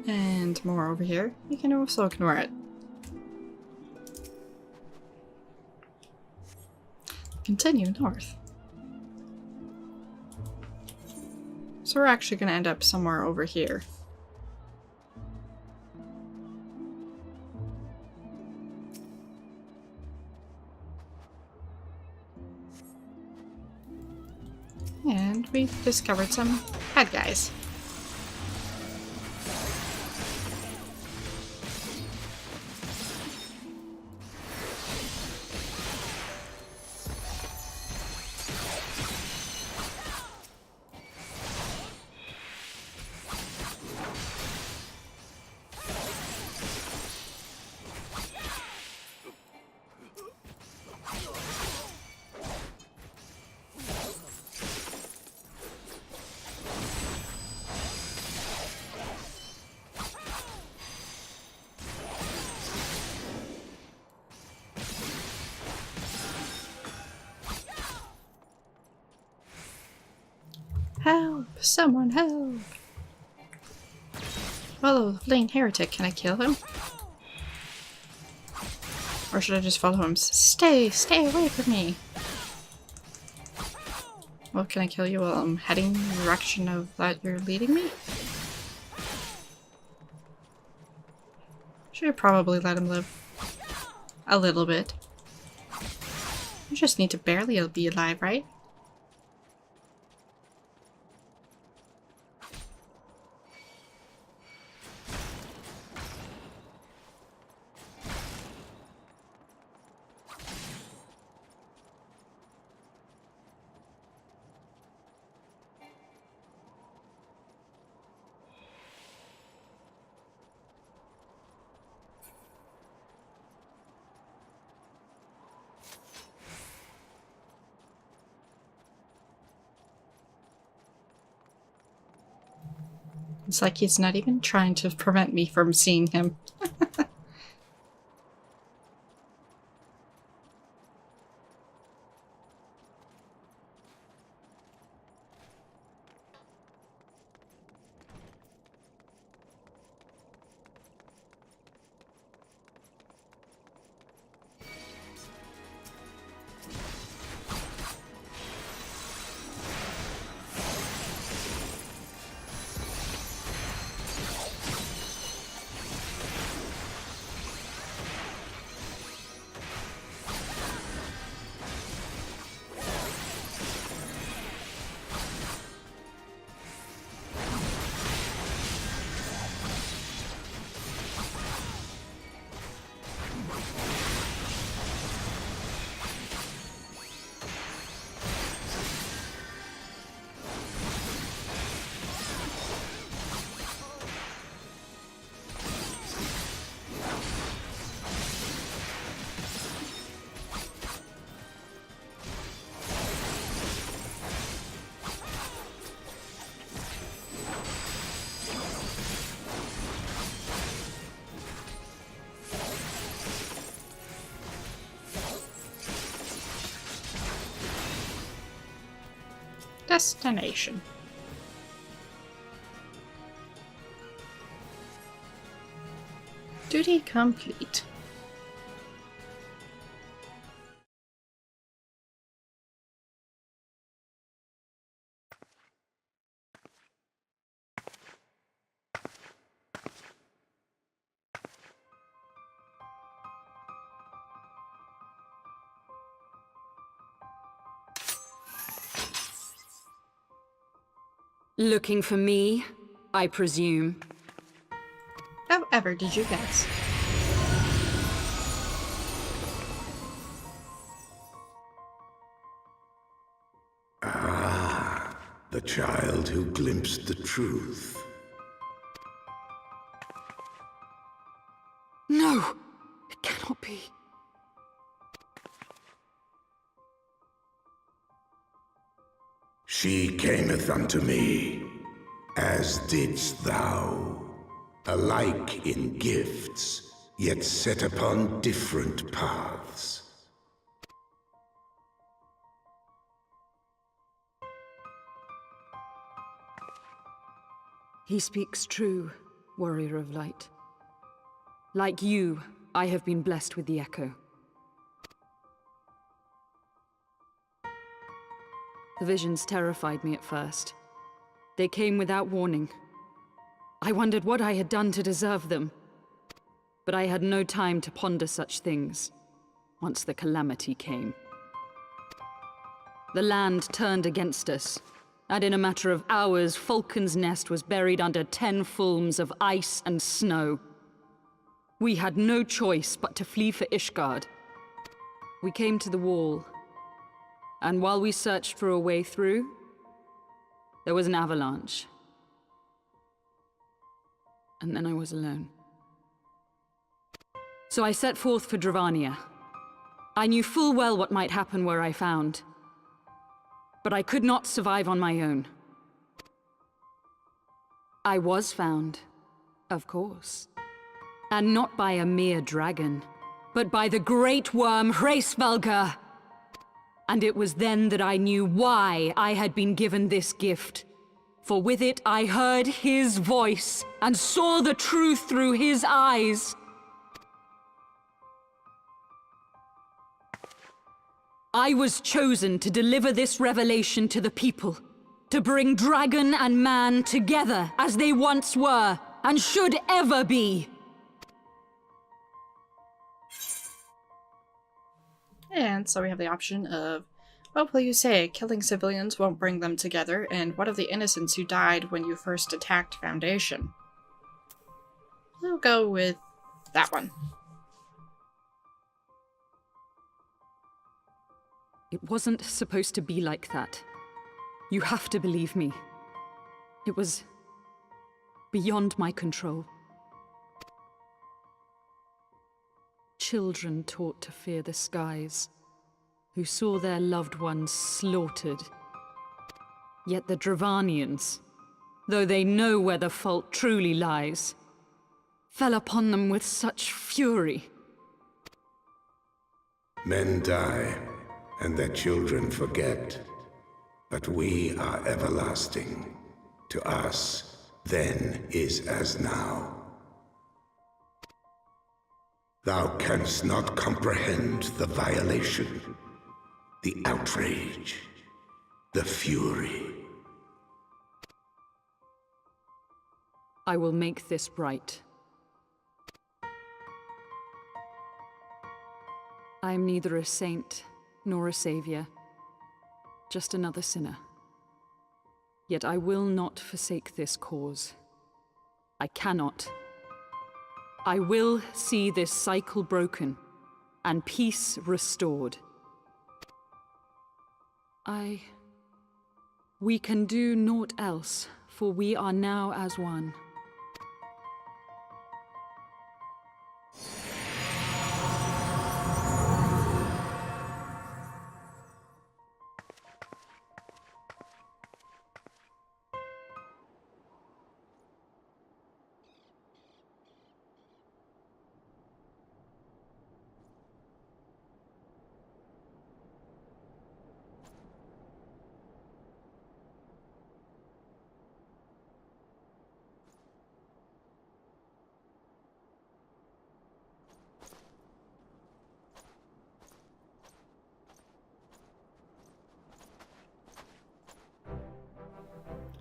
And more over here. We can also ignore it. Continue north. So we're actually going to end up somewhere over here. And we've discovered some bad guys. Help! Someone help! Follow the fleeing heretic. Can I kill him? Or should I just follow him? Stay away from me! Well, can I kill you while I'm heading in the direction of that you're leading me? Should probably let him live. A little bit. You just need to barely be alive, right? It's like he's not even trying to prevent me from seeing him. Destination. Duty complete. Looking for me, I presume. However did you guess? Ah, the child who glimpsed the truth. No! It cannot be. She cameth unto me, as didst thou, alike in gifts, yet set upon different paths. He speaks true, warrior of light. Like you, I have been blessed with the echo. The visions terrified me at first. They came without warning. I wondered what I had done to deserve them. But I had no time to ponder such things, once the calamity came. The land turned against us, and in a matter of hours, Falcon's Nest was buried under 10 fulms of ice and snow. We had no choice but to flee for Ishgard. We came to the wall, and while we searched for a way through, there was an avalanche. And then I was alone. So I set forth for Dravania. I knew full well what might happen where I found. But I could not survive on my own. I was found, of course. And not by a mere dragon, but by the great worm Hraesvelgr. And it was then that I knew why I had been given this gift. For with it I heard his voice, and saw the truth through his eyes. I was chosen to deliver this revelation to the people, to bring dragon and man together as they once were, and should ever be. And so we have the option of, what will you say, killing civilians won't bring them together, and what of the innocents who died when you first attacked Foundation? We'll go with that one. It wasn't supposed to be like that. You have to believe me. It was beyond my control. Children taught to fear the skies, who saw their loved ones slaughtered. Yet the Dravanians, though they know where the fault truly lies, fell upon them with such fury. Men die, and their children forget. But we are everlasting. To us, then is as now. Thou canst not comprehend the violation, the outrage, the fury. I will make this right. I am neither a saint nor a savior, just another sinner. Yet I will not forsake this cause. I cannot. I will see this cycle broken and peace restored. We can do naught else, for we are now as one.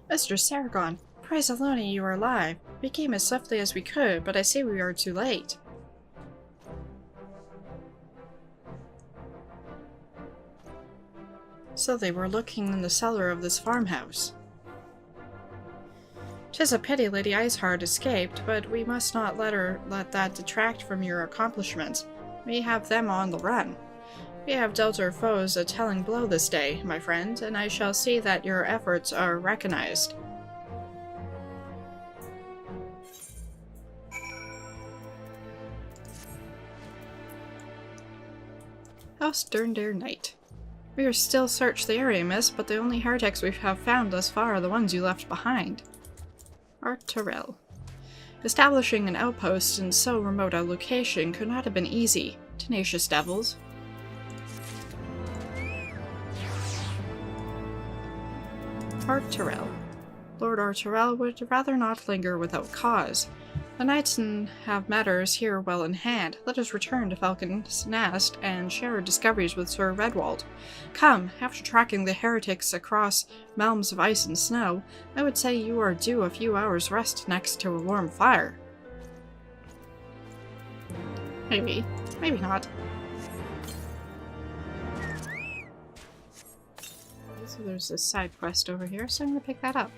Mr. Saragon, praise Alone you are alive. We came as swiftly as we could, but I see we are too late. So they were looking in the cellar of this farmhouse. 'Tis a pity Lady Iceheart escaped, but we must not let that detract from your accomplishments. We have them on the run. We have dealt our foes a telling blow this day, my friend, and I shall see that your efforts are recognized. How stern dare night. We are still searched the area, miss, but the only heretics we have found thus far are the ones you left behind. Art Terrell. Establishing an outpost in so remote a location could not have been easy. Tenacious devils. Art Terrell. Lord Art Terrell would rather not linger without cause. The knights have matters here well in hand. Let us return to Falcon's Nest and share our discoveries with Sir Redwald. Come, after tracking the heretics across realms of ice and snow, I would say you are due a few hours' rest next to a warm fire. Maybe. Maybe not. So there's this side quest over here, so I'm gonna pick that up.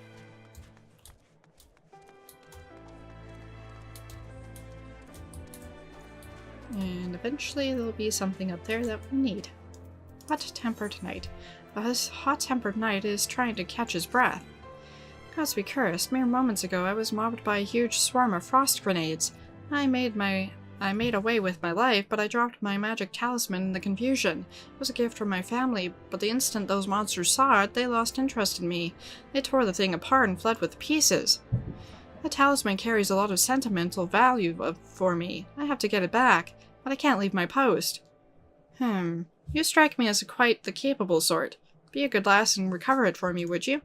And eventually there'll be something up there that we'll need. Hot-tempered knight. A hot-tempered knight is trying to catch his breath. Gods be cursed, mere moments ago I was mobbed by a huge swarm of frost grenades. I made away with my life, but I dropped my magic talisman in the confusion. It was a gift from my family, but the instant those monsters saw it, they lost interest in me. They tore the thing apart and fled with pieces. The talisman carries a lot of sentimental value for me. I have to get it back, but I can't leave my post. You strike me as quite the capable sort. Be a good lass and recover it for me, would you?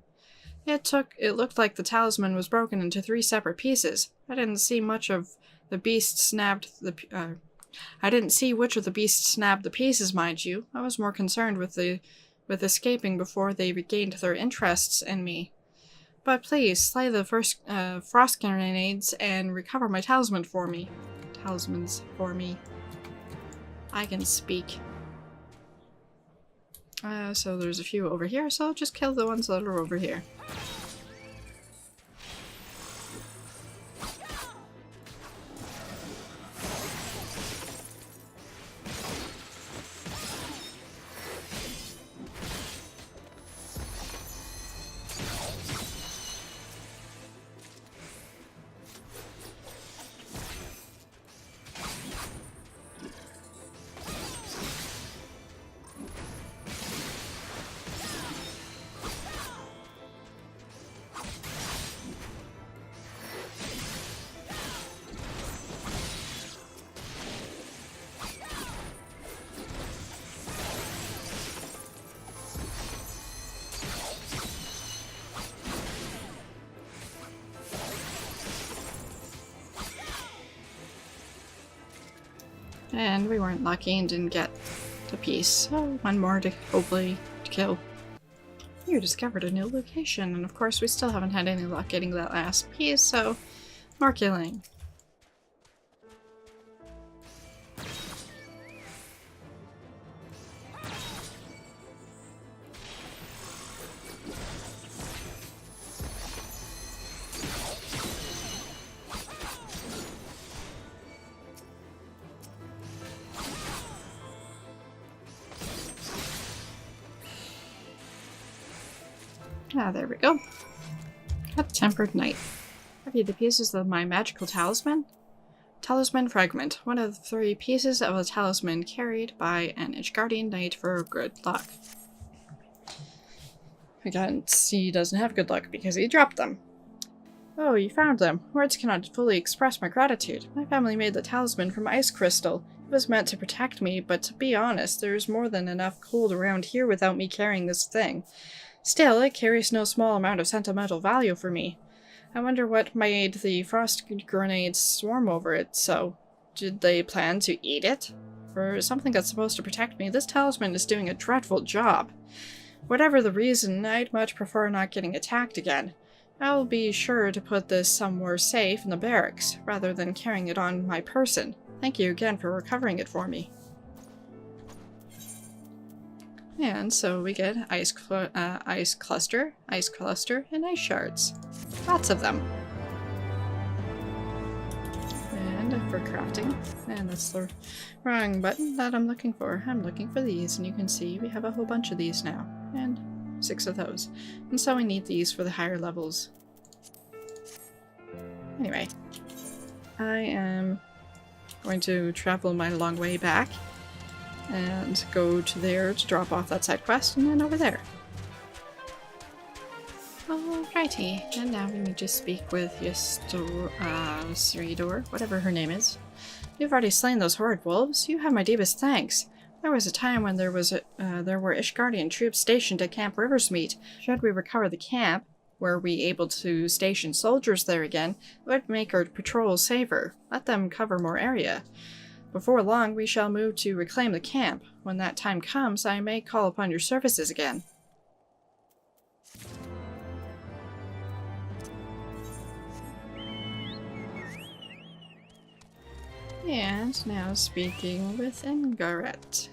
It looked like the talisman was broken into 3 separate pieces. I didn't see which of the beasts snapped the pieces, mind you. I was more concerned with escaping before they regained their interests in me. But please, slay the first frost grenades and recover my talismans for me. I can speak. So there's a few over here, so I'll just kill the ones that are over here. And we weren't lucky and didn't get the piece, so one more to hopefully kill. You discovered a new location, and of course we still haven't had any luck getting that last piece, so more killing. Ah, there we go. A tempered knight. Have you the pieces of my magical talisman? Talisman fragment. One of the 3 pieces of a talisman carried by an Ishgardian knight for good luck. Again, he doesn't have good luck because he dropped them. Oh, you found them. Words cannot fully express my gratitude. My family made the talisman from ice crystal. It was meant to protect me, but to be honest, there's more than enough cold around here without me carrying this thing. Still, it carries no small amount of sentimental value for me. I wonder what made the frost grenades swarm over it, so did they plan to eat it? For something that's supposed to protect me, this talisman is doing a dreadful job. Whatever the reason, I'd much prefer not getting attacked again. I'll be sure to put this somewhere safe in the barracks, rather than carrying it on my person. Thank you again for recovering it for me. And so we get ice cluster, and ice shards. Lots of them. And for crafting, and that's the wrong button that I'm looking for. I'm looking for these, and you can see we have a whole bunch of these now, and 6 of those. And so we need these for the higher levels. Anyway, I am going to travel my long way back and go to there to drop off that side quest, and then over there. Alrighty, and now we need to speak with Ystoridor, whatever her name is. You've already slain those horrid wolves. You have my deepest thanks. There was a time when there were Ishgardian troops stationed at Camp Riversmeet. Should we recover the camp, were we able to station soldiers there again, it would make our patrols safer. Let them cover more area. Before long, we shall move to reclaim the camp. When that time comes, I may call upon your services again. And now speaking with Ingaret.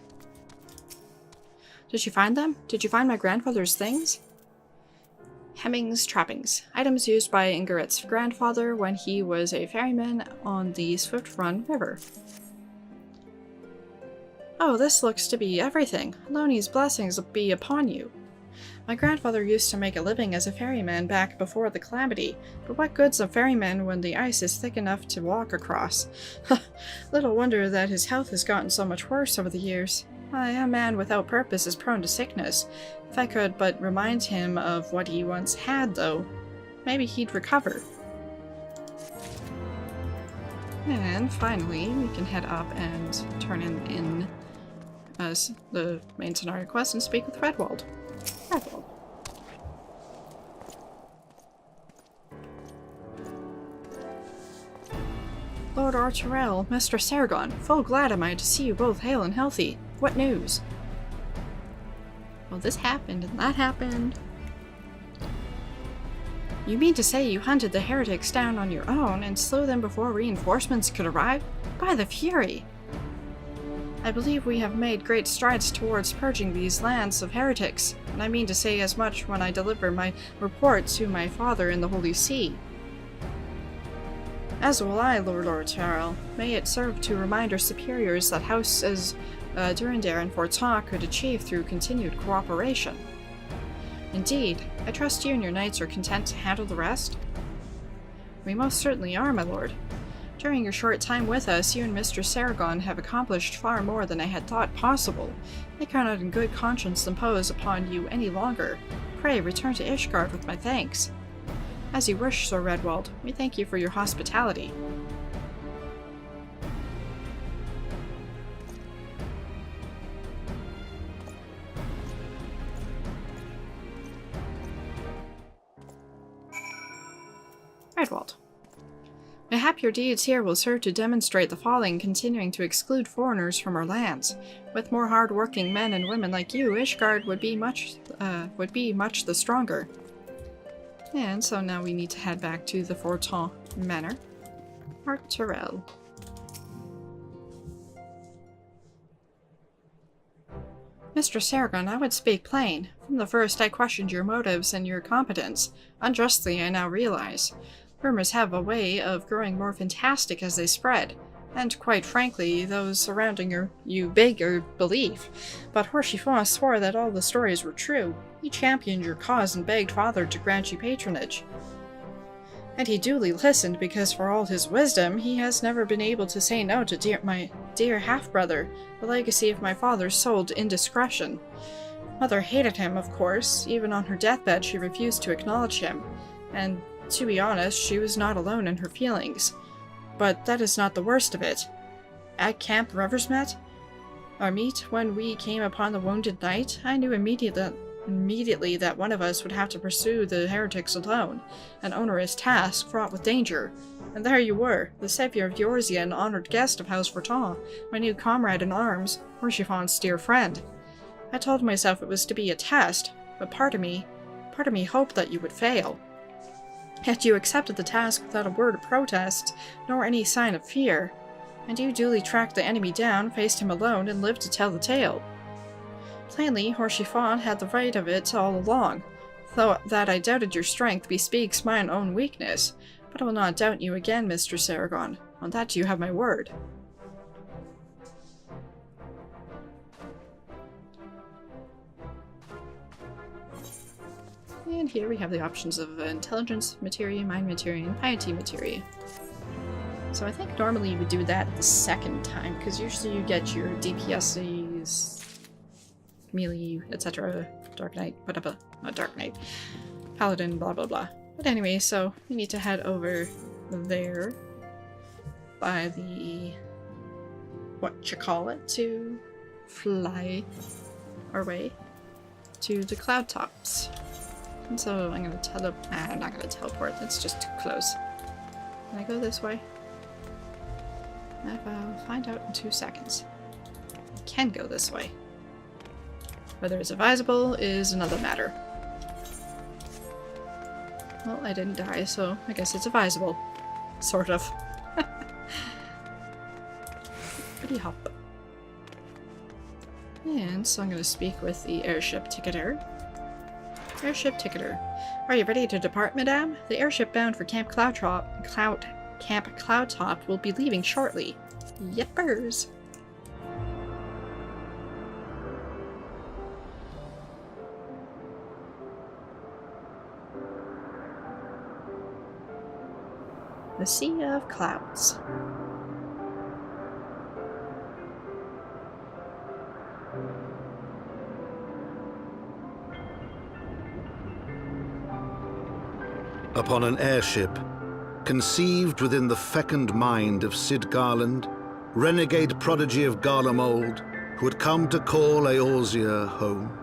Did you find them? Did you find my grandfather's things? Hemmings trappings. Items used by Ingaret's grandfather when he was a ferryman on the Swift Run River. Oh, this looks to be everything. Loni's blessings be upon you. My grandfather used to make a living as a ferryman back before the calamity, but what good's a ferryman when the ice is thick enough to walk across? Little wonder that his health has gotten so much worse over the years. A man without purpose is prone to sickness. If I could but remind him of what he once had, though, maybe he'd recover. And finally, we can head up and turn in as the main scenario quest and speak with Redwald. Redwald. Lord Arturel, Mistress Aragon, full glad am I to see you both hale and healthy. What news? Well, this happened and that happened. You mean to say you hunted the heretics down on your own and slew them before reinforcements could arrive? By the Fury! I believe we have made great strides towards purging these lands of heretics, and I mean to say as much when I deliver my report to my father in the Holy See. As will I, Lord Arturel. May it serve to remind our superiors that houses Durandare and Fortemps could achieve through continued cooperation. Indeed, I trust you and your knights are content to handle the rest? We most certainly are, my lord. During your short time with us, you and Mistress Aragon have accomplished far more than I had thought possible. I cannot in good conscience impose upon you any longer. Pray return to Ishgard with my thanks. As you wish, Sir Redwald. We thank you for your hospitality. Redwald. Mayhap your deeds here will serve to demonstrate the folly in continuing to exclude foreigners from our lands. With more hard-working men and women like you, Ishgard would be much the stronger. And so now we need to head back to the Fortemps Manor. Art Terrell. Mistress Aragon, I would speak plain. From the first I questioned your motives and your competence. Unjustly, I now realize. Rumors have a way of growing more fantastic as they spread, and quite frankly, those surrounding you beg your belief. But Horchifon swore that all the stories were true. He championed your cause and begged Father to grant you patronage. And he duly listened, because for all his wisdom, he has never been able to say no to my dear half-brother, the legacy of my father's sole indiscretion. Mother hated him, of course. Even on her deathbed, she refused to acknowledge him. And to be honest, she was not alone in her feelings. But that is not the worst of it. At Camp Reversmet, our meet when we came upon the wounded knight, I knew immediately that one of us would have to pursue the heretics alone, an onerous task fraught with danger. And there you were, the savior of Eorzea and honored guest of House Fortemps, my new comrade in arms, Horchifon's dear friend. I told myself it was to be a test, but part of me hoped that you would fail. Yet you accepted the task without a word of protest, nor any sign of fear, and you duly tracked the enemy down, faced him alone, and lived to tell the tale. Plainly, Horchifon had the right of it all along, though that I doubted your strength bespeaks mine own weakness, but I will not doubt you again, Mistress Aragon. On that you have my word. And here we have the options of Intelligence Materia, Mind Materia, and Piety Materia. So I think normally you would do that the second time, because usually you get your DPSs, melee, etc., Dark Knight, whatever, not Dark Knight, Paladin, blah blah blah. But anyway, so we need to head over there by the, to fly our way to the cloud tops. And so I'm gonna I'm not gonna teleport, that's just too close. Can I go this way? I'll find out in 2 seconds. I can go this way. Whether it's advisable is another matter. Well, I didn't die, so I guess it's advisable. Sort of. Pretty hop. And so I'm gonna speak with the airship ticketer. Airship ticketer. Are you ready to depart, madame? The airship bound for Camp Cloudtop will be leaving shortly. Yippers! The Sea of Clouds. Upon an airship, conceived within the fecund mind of Cid Garland, renegade prodigy of Garlemald, who had come to call Eorzea home.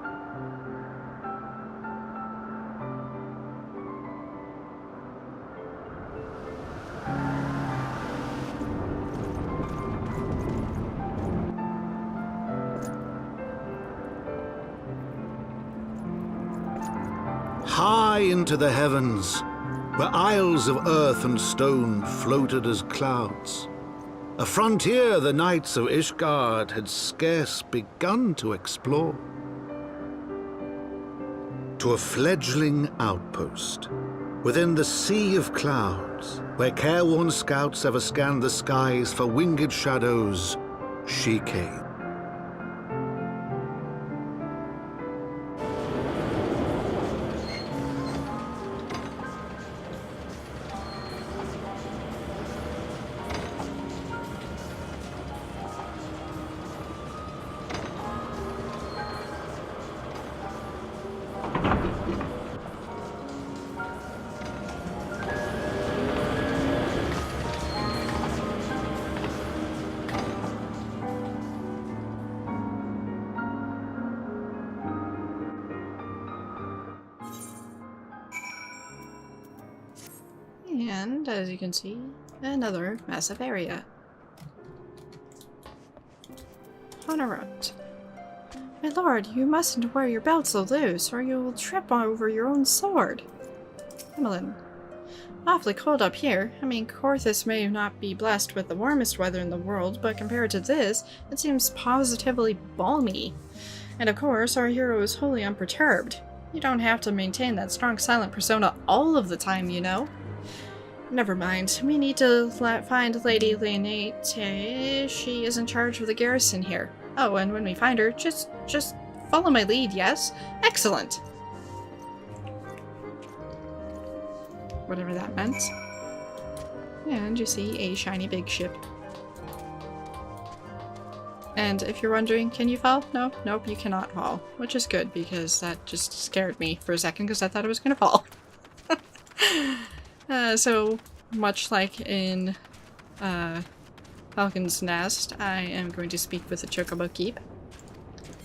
High into the heavens, where isles of earth and stone floated as clouds, a frontier the knights of Ishgard had scarce begun to explore. To a fledgling outpost, within the sea of clouds, where careworn scouts ever scanned the skies for winged shadows, she came. And as you can see, another massive area. On around. My lord, you mustn't wear your belt so loose, or you will trip over your own sword. Emmeline. Awfully cold up here. I mean, Coerthas may not be blessed with the warmest weather in the world, but compared to this, it seems positively balmy. And of course, our hero is wholly unperturbed. You don't have to maintain that strong silent persona all of the time, you know. Never mind. We need to find Lady Leonate. She is in charge of the garrison here. Oh, and when we find her, just follow my lead, yes? Excellent! Whatever that meant. And you see a shiny big ship. And if you're wondering, can you fall? No, nope, you cannot fall. Which is good, because that just scared me for a second, because I thought I was going to fall. So, much like in Falcon's Nest, I am going to speak with the Chocobo Keep.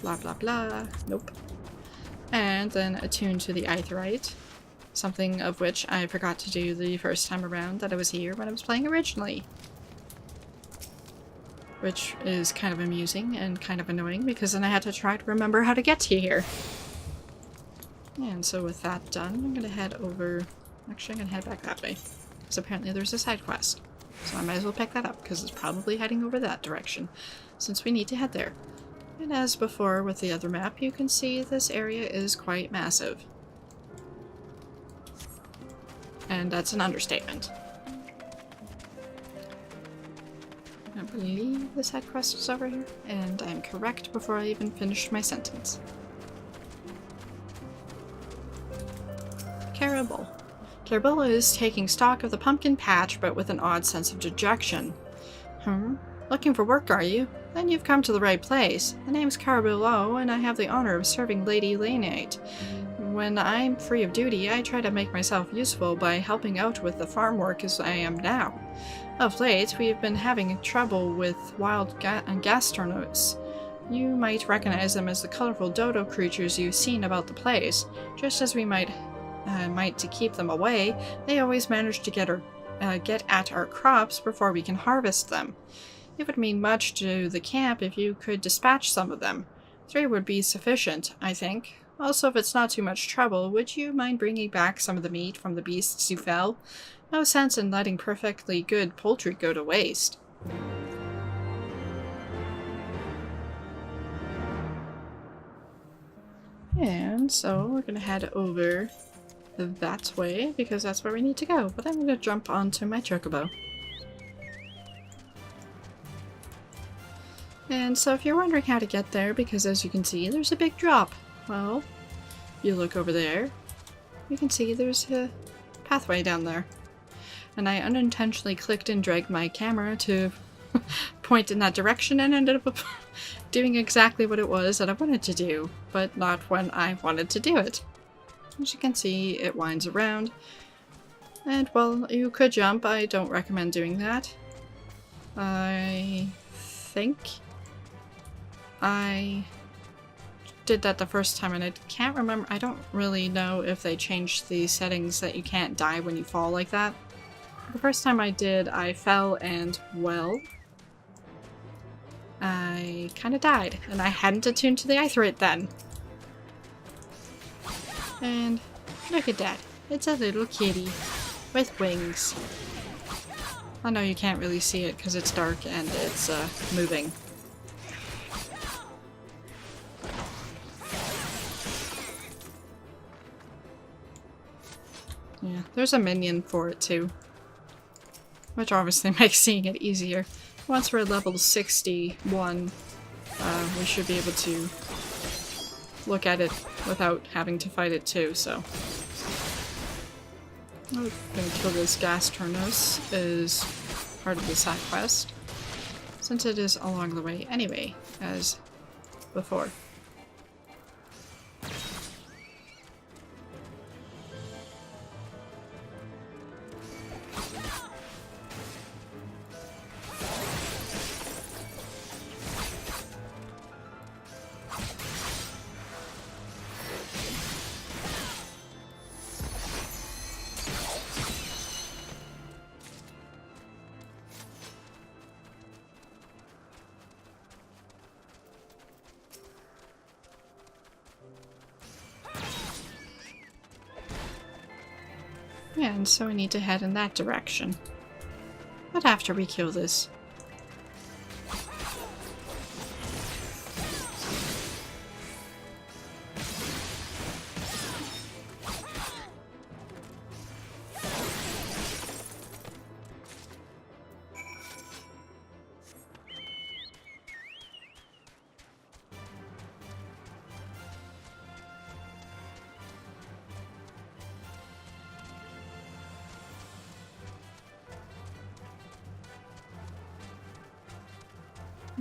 Blah blah blah. Nope. And then attune to the Aetheryte. Something of which I forgot to do the first time around that I was here when I was playing originally. Which is kind of amusing and kind of annoying because then I had to try to remember how to get to here. And so with that done, I'm going to head over... Actually, I'm going to head back that way. Because apparently there's a side quest. So I might as well pick that up because it's probably heading over that direction. Since we need to head there. And as before with the other map, you can see this area is quite massive. And that's an understatement. I believe the side quest is over here, and I'm correct before I even finished my sentence. Caribou. Caribou is taking stock of the pumpkin patch, but with an odd sense of dejection. Looking for work, are you? Then you've come to the right place. The name's Caribou, and I have the honor of serving Lady Leonate. When I'm free of duty, I try to make myself useful by helping out with the farm work as I am now. Of late, we've been having trouble with wild gastronautes. You might recognize them as the colorful dodo creatures you've seen about the place. Just as we might to keep them away, they always manage to get at our crops before we can harvest them. It would mean much to the camp if you could dispatch some of them. 3 would be sufficient, I think. Also, if it's not too much trouble, would you mind bringing back some of the meat from the beasts you fell? No sense in letting perfectly good poultry go to waste. And so we're going to head over that way, because that's where we need to go. But I'm going to jump onto my chocobo. And so if you're wondering how to get there, because as you can see, there's a big drop. Well, you look over there, you can see there's a pathway down there. And I unintentionally clicked and dragged my camera to point in that direction and ended up doing exactly what it was that I wanted to do, but not when I wanted to do it. As you can see, it winds around. And, well, you could jump. I don't recommend doing that. I think I did that the first time and I can't remember. I don't really know if they changed the settings that you can't die when you fall like that. The first time I did, I fell and, well, I kind of died, and I hadn't attuned to the Aetheryte then. And look at that. It's a little kitty with wings. I know you can't really see it because it's dark and it's moving. Yeah, there's a minion for it too. Which obviously makes seeing it easier. Once we're at level 61, we should be able to look at it without having to fight it too, so. I'm gonna kill this Gastornos as part of the side quest, since it is along the way anyway, as before. And so we need to head in that direction. But after we kill this.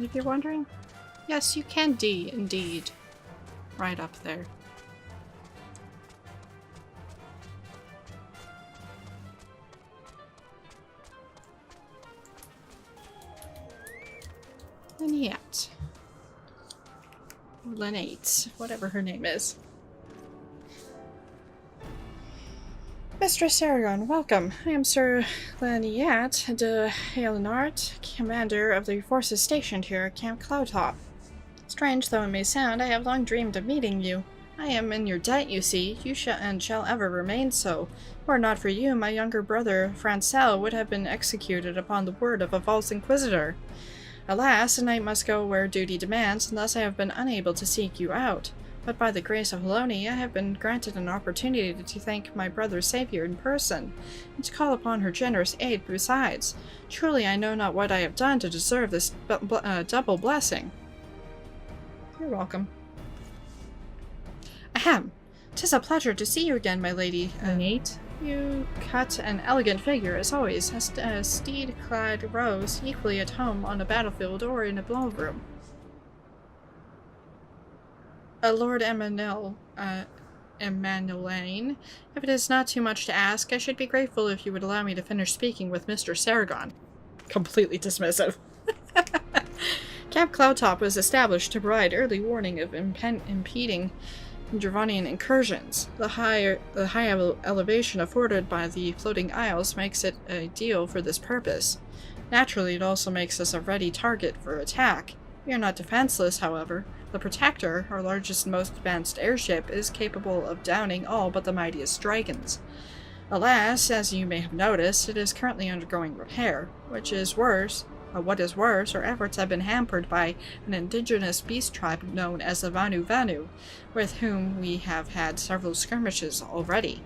If you're wondering, yes, you can indeed. Right up there. Lynette. Lynette, whatever her name is. Mistress Aragon, welcome. I am Sir Lynette de Halenart, commander of the forces stationed here at Camp Cloudtop. Strange though it may sound, I have long dreamed of meeting you. I am in your debt, you see. You shall ever remain so. Were it not for you, my younger brother, Francel, would have been executed upon the word of a false inquisitor. Alas, a knight must go where duty demands, and thus I have been unable to seek you out. But by the grace of Haloni, I have been granted an opportunity to thank my brother's savior in person, and to call upon her generous aid besides. Truly I know not what I have done to deserve this double blessing. You're welcome. Ahem! 'Tis a pleasure to see you again, my lady. Nate. You cut an elegant figure, as always, a steed-clad rose, equally at home on a battlefield or in a ballroom. Lord Emmanuel, Emmanuelaine, if it is not too much to ask, I should be grateful if you would allow me to finish speaking with Mr. Saragon. Completely dismissive. Camp Cloudtop was established to provide early warning of impeding Dravonian incursions. The high elevation afforded by the floating isles makes it ideal for this purpose. Naturally, it also makes us a ready target for attack. We are not defenseless, however. The Protector, our largest and most advanced airship, is capable of downing all but the mightiest dragons. Alas, as you may have noticed, it is currently undergoing repair, what is worse, our efforts have been hampered by an indigenous beast tribe known as the Vanu Vanu, with whom we have had several skirmishes already.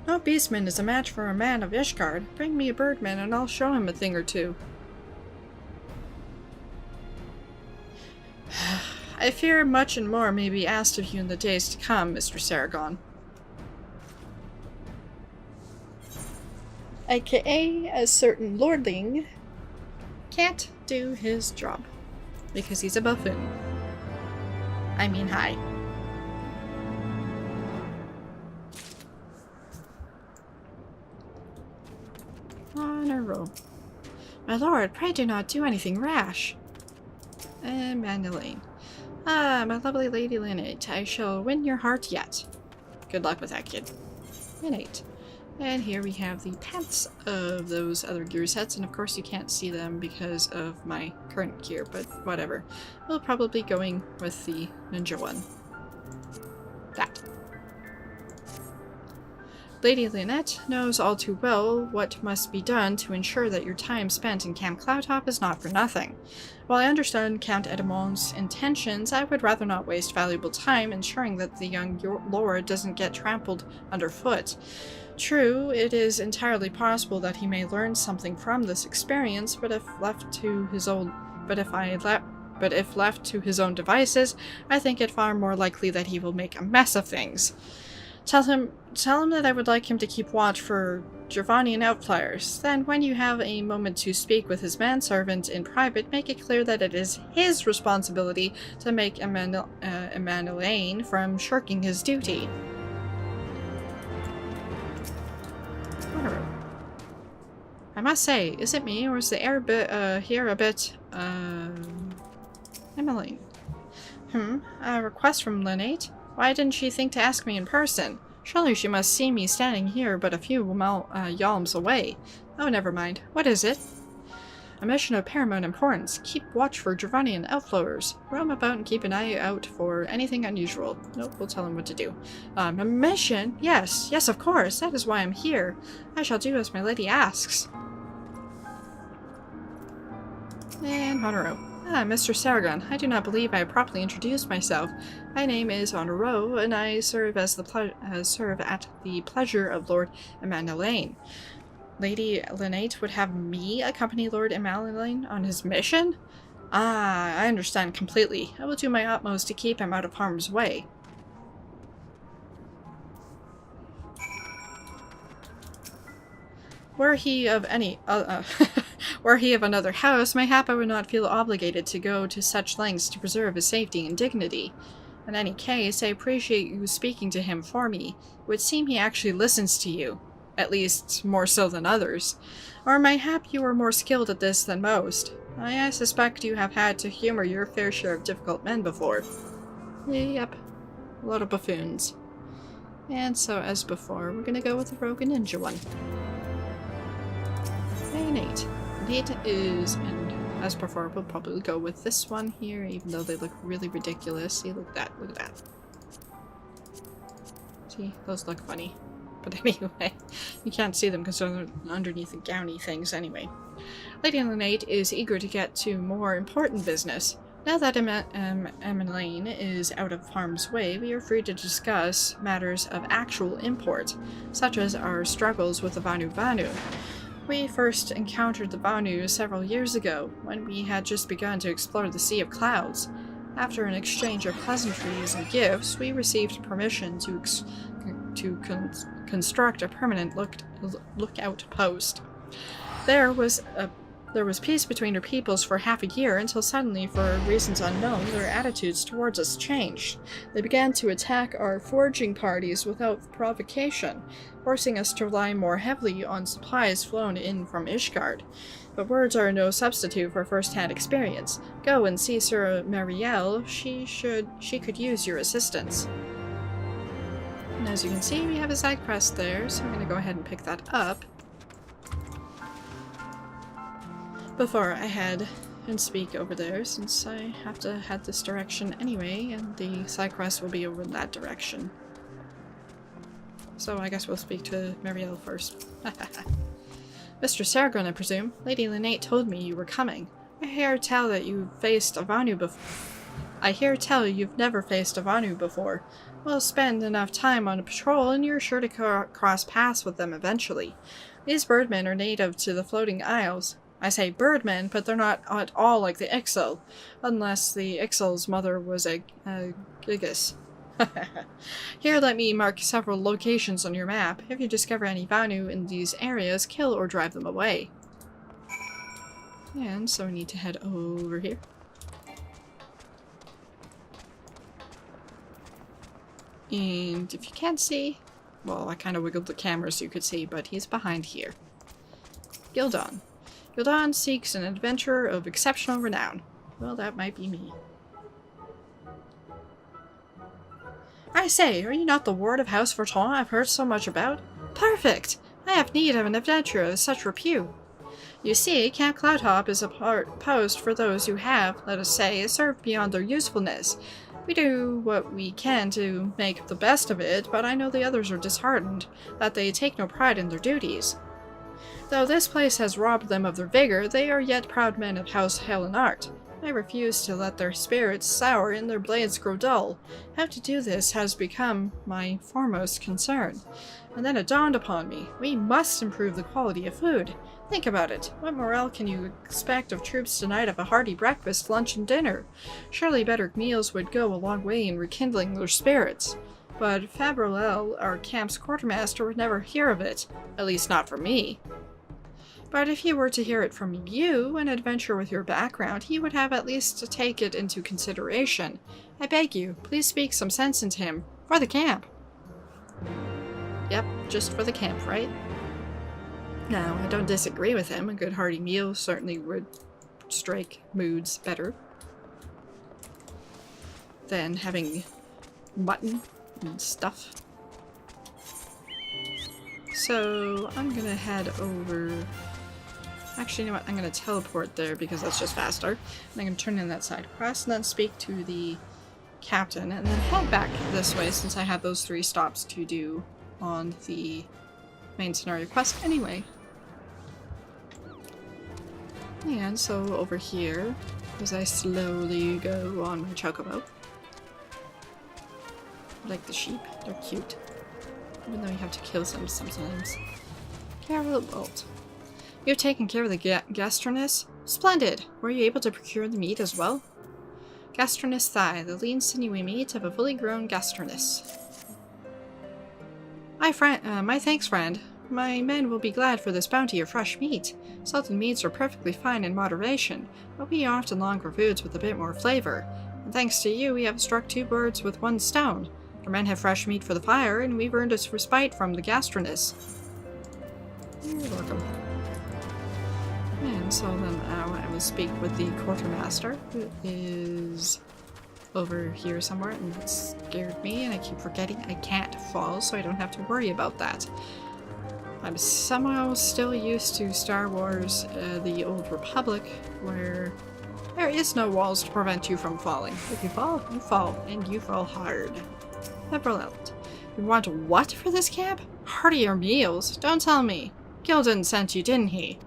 No beastman is a match for a man of Ishgard. Bring me a birdman and I'll show him a thing or two. I fear much and more may be asked of you in the days to come, Mr. Saragon. AKA a certain lordling can't do his job because he's a buffoon. I mean, hi. On a roll. My lord, pray do not do anything rash. Emmanuelaine. Ah, my lovely Lady Lynette, I shall win your heart yet. Good luck with that, kid. Lynette. And here we have the pants of those other gear sets, and of course you can't see them because of my current gear, but whatever. We'll probably be going with the ninja one. That. Lady Lynette knows all too well what must be done to ensure that your time spent in Camp Cloudtop is not for nothing. While I understand Count Edmond's intentions, I would rather not waste valuable time ensuring that the young lord doesn't get trampled underfoot. True, it is entirely possible that he may learn something from this experience, but if left to his own devices, I think it far more likely that he will make a mess of things. Tell him that I would like him to keep watch for Dravonian outflyers. Then, when you have a moment to speak with his manservant in private, make it clear that it is his responsibility to make Emmanuelaine from shirking his duty. Whatever. I must say, is it me, or is the air here a bit, Emmeline? A request from Lynette? Why didn't she think to ask me in person? Surely she must see me standing here but a few yalms away. Oh, never mind. What is it? A mission of paramount importance. Keep watch for Dravanian outflowers. Roam about and keep an eye out for anything unusual. Nope, we'll tell him what to do. A mission? Yes, yes, of course. That is why I'm here. I shall do as my lady asks. And Monroe. Ah, Mr. Saragon, I do not believe I have properly introduced myself. My name is Monroe, and I serve at the pleasure of Lord Emmanuelaine. Lady Lynette would have me accompany Lord Emmanuelaine on his mission? Ah, I understand completely. I will do my utmost to keep him out of harm's way. Were he of another house, mayhap I would not feel obligated to go to such lengths to preserve his safety and dignity. In any case, I appreciate you speaking to him for me. It would seem he actually listens to you. At least, more so than others. Or mayhap you are more skilled at this than most. I suspect you have had to humor your fair share of difficult men before. Yep. A lot of buffoons. And so, as before, we're gonna go with the Rogue and Ninja one. Hey, Nate. Nate is, and as before, we'll probably go with this one here, even though they look really ridiculous. See, look at that, look at that. See, those look funny. But anyway, you can't see them because they're underneath the gowny things anyway. Lady Lynette is eager to get to more important business. Now that Emmeline is out of harm's way, we are free to discuss matters of actual import, such as our struggles with the Vanu. We first encountered the Vanu several years ago, when we had just begun to explore the Sea of Clouds. After an exchange of pleasantries and gifts, we received permission to construct a permanent lookout post. There was peace between our peoples for half a year until suddenly, for reasons unknown, their attitudes towards us changed. They began to attack our foraging parties without provocation, forcing us to rely more heavily on supplies flown in from Ishgard. But words are no substitute for first-hand experience. Go and see Sir Marielle. She could use your assistance. And as you can see, we have a side quest there, so I'm going to go ahead and pick that up before I head and speak over there, since I have to head this direction anyway, and the side quest will be over in that direction. So I guess we'll speak to Marielle first. Mr. Saragon, I presume. Lady Lynette told me you were coming. I hear tell that you've faced a Vanu before. I hear tell you've never faced a Vanu before. We'll spend enough time on a patrol and you're sure to cross paths with them eventually. These birdmen are native to the Floating Isles. I say birdmen, but they're not at all like the Ixal, unless the Ixal's mother was a Gigas. Here, let me mark several locations on your map. If you discover any Vanu in these areas, kill or drive them away. And so we need to head over here. And if you can't see, well, I kind of wiggled the camera so you could see, but he's behind here. Gildon. Gildon seeks an adventurer of exceptional renown. Well, that might be me. I say, are you not the ward of House Fortemps I've heard so much about? Perfect! I have need of an adventurer of such repute. You see, Camp Cloudhop is a post for those who have, let us say, served beyond their usefulness. We do what we can to make the best of it, but I know the others are disheartened, that they take no pride in their duties. Though this place has robbed them of their vigor, they are yet proud men of House Helenart. I refuse to let their spirits sour and their blades grow dull. How to do this has become my foremost concern. And then it dawned upon me, we must improve the quality of food. Think about it. What morale can you expect of troops tonight of a hearty breakfast, lunch, and dinner? Surely better meals would go a long way in rekindling their spirits. But Fabrelel, our camp's quartermaster, would never hear of it. At least not from me. But if he were to hear it from you, an adventurer with your background, he would have at least to take it into consideration. I beg you, please speak some sense into him. For the camp. Yep, just for the camp, right? Now, I don't disagree with him. A good hearty meal certainly would strike moods better than having mutton and stuff. So, I'm gonna head over... Actually, you know what? I'm going to teleport there because that's just faster. And I'm going to turn in that side quest and then speak to the captain and then head back this way since I have those 3 stops to do on the main scenario quest anyway. And so over here, as I slowly go on my chocobo. I like the sheep, they're cute. Even though you have to kill them sometimes. Carol Bolt. You've taken care of the gastronus? Splendid! Were you able to procure the meat as well? Gastronus thigh, the lean sinewy meat of a fully grown gastronus. My thanks, friend. My men will be glad for this bounty of fresh meat. Salted meats are perfectly fine in moderation, but we often long for foods with a bit more flavor. And thanks to you, we have struck 2 birds with 1 stone. Our men have fresh meat for the fire, and we've earned us respite from the gastronus. You're welcome. And so then I will speak with the quartermaster, who is over here somewhere, and it scared me, and I keep forgetting I can't fall, so I don't have to worry about that. I'm somehow still used to Star Wars, the Old Republic, where there is no walls to prevent you from falling. If you fall, and you fall hard. Brilliant. You want what for this camp? Heartier meals? Don't tell me. Gildan sent you, didn't he?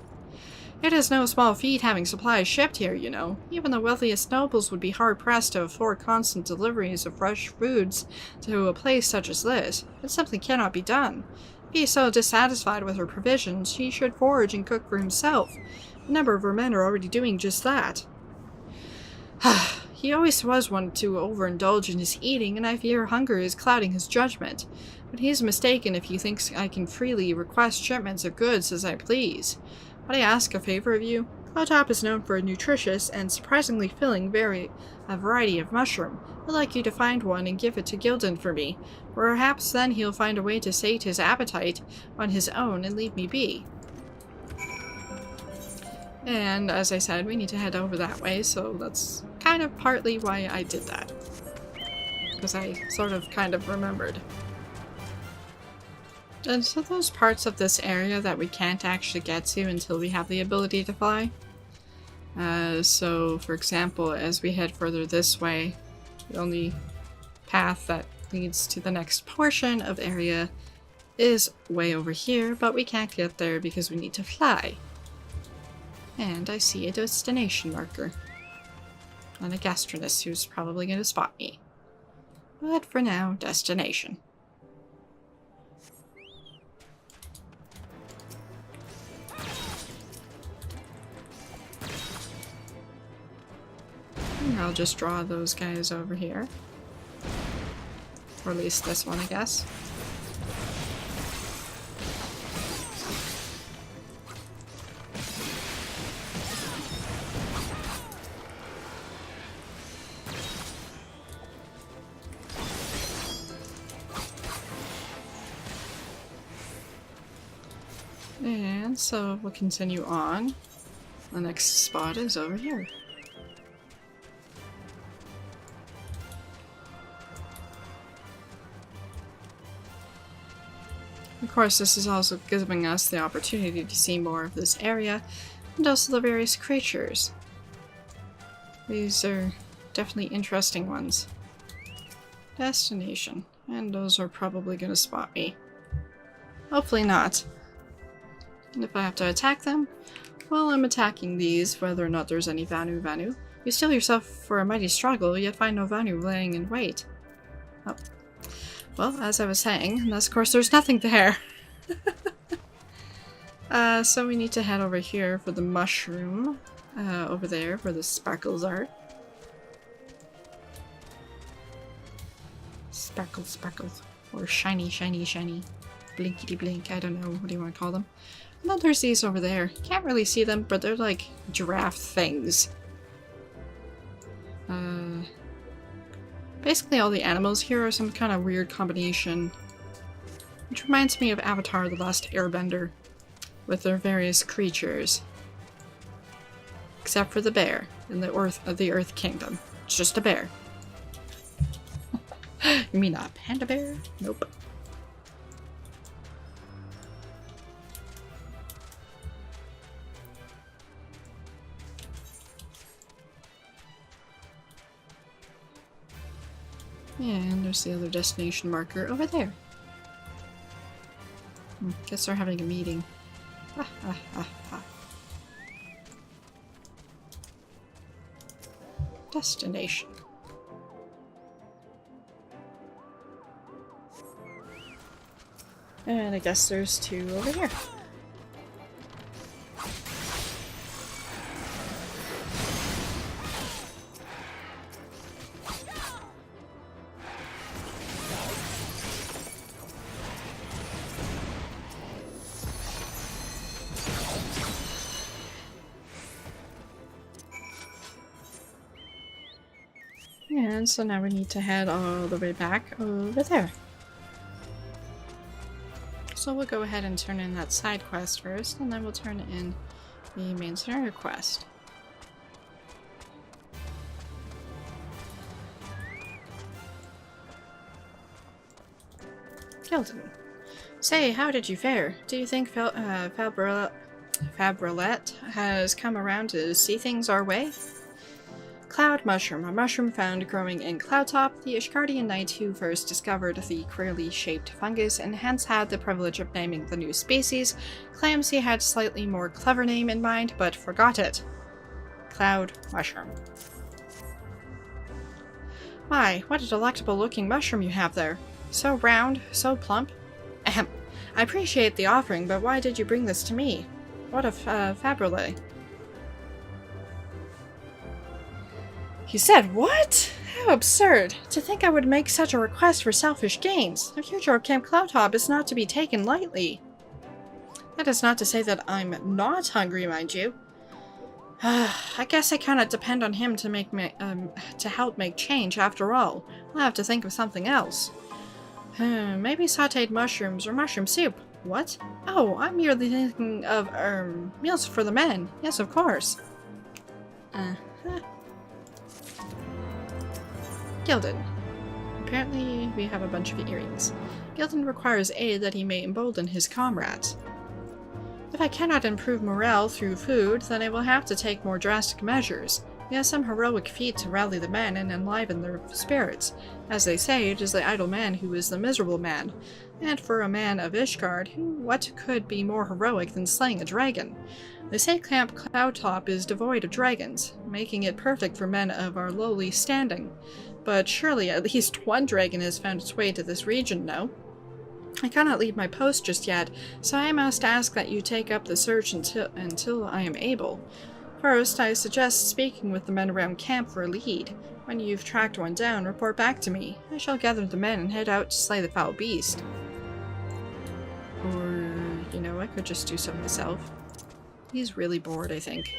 It is no small feat having supplies shipped here, you know. Even the wealthiest nobles would be hard-pressed to afford constant deliveries of fresh foods to a place such as this. It simply cannot be done. Be so dissatisfied with her provisions, he should forage and cook for himself. A number of her men are already doing just that. He always was one to overindulge in his eating, and I fear hunger is clouding his judgment. But he is mistaken if he thinks I can freely request shipments of goods as I please. But I ask a favor of you. Fortemps is known for a nutritious and surprisingly filling variety of mushroom. I'd like you to find one and give it to Gildan for me. Perhaps then he'll find a way to sate his appetite on his own and leave me be. And as I said, we need to head over that way, so that's kind of partly why I did that. Because I sort of kind of remembered. And so those parts of this area that we can't actually get to until we have the ability to fly. So for example, as we head further this way, the only path that leads to the next portion of area is way over here, but we can't get there because we need to fly. And I see a destination marker. And a gastronus who's probably going to spot me. But for now, destination. And I'll just draw those guys over here. Or at least this one, I guess. And so we'll continue on. The next spot is over here. Of course, this is also giving us the opportunity to see more of this area, and also the various creatures. These are definitely interesting ones. Destination. And those are probably going to spot me. Hopefully not. And if I have to attack them, well, I'm attacking these, whether or not there's any Vanu. You steel yourself for a mighty struggle, yet find no Vanu laying in wait. Oh. Well, as I was saying, unless of course there's nothing there. So we need to head over here for the mushroom. Over there, where the sparkles are. Sparkles. Or shiny. Blinkety blink, I don't know, what do you want to call them? And then there's these over there. Can't really see them, but they're like giraffe things. Basically all the animals here are some kind of weird combination. Which reminds me of Avatar: The Last Airbender. With their various creatures. Except for the bear in the Earth Kingdom. It's just a bear. You mean a panda bear? Nope. And there's the other destination marker over there. Guess they're having a meeting. Ha ha ha ha. Destination. And I guess there's two over here. And so now we need to head all the way back over there. So we'll go ahead and turn in that side quest first, and then we'll turn in the main scenario quest. Gildan. Say, how did you fare? Do you think Fabrelette has come around to see things our way? Cloud mushroom, a mushroom found growing in Cloudtop, the Ishgardian knight who first discovered the queerly shaped fungus and hence had the privilege of naming the new species, claims he had a slightly more clever name in mind, but forgot it. Cloud mushroom. My, what a delectable looking mushroom you have there. So round, so plump. Ahem. I appreciate the offering, but why did you bring this to me? What of Fabrelette? He said, what? How absurd! To think I would make such a request for selfish gains. The future of Camp Cloudtop is not to be taken lightly. That is not to say that I'm not hungry, mind you. I guess I cannot depend on him to help make change after all. I'll have to think of something else. Maybe sautéed mushrooms or mushroom soup. What? Oh, I'm merely thinking of, meals for the men. Yes, of course. Gildan. Apparently, we have a bunch of earrings. Gildan requires aid that he may embolden his comrades. If I cannot improve morale through food, then I will have to take more drastic measures. He has some heroic feat to rally the men and enliven their spirits. As they say, it is the idle man who is the miserable man. And for a man of Ishgard, what could be more heroic than slaying a dragon? They say Camp Cloudtop is devoid of dragons, making it perfect for men of our lowly standing. But surely at least one dragon has found its way to this region, no? I cannot leave my post just yet, so I must ask that you take up the search until I am able. First, I suggest speaking with the men around camp for a lead. When you've tracked one down, report back to me. I shall gather the men and head out to slay the foul beast. Or, you know, I could just do so myself. He's really bored, I think.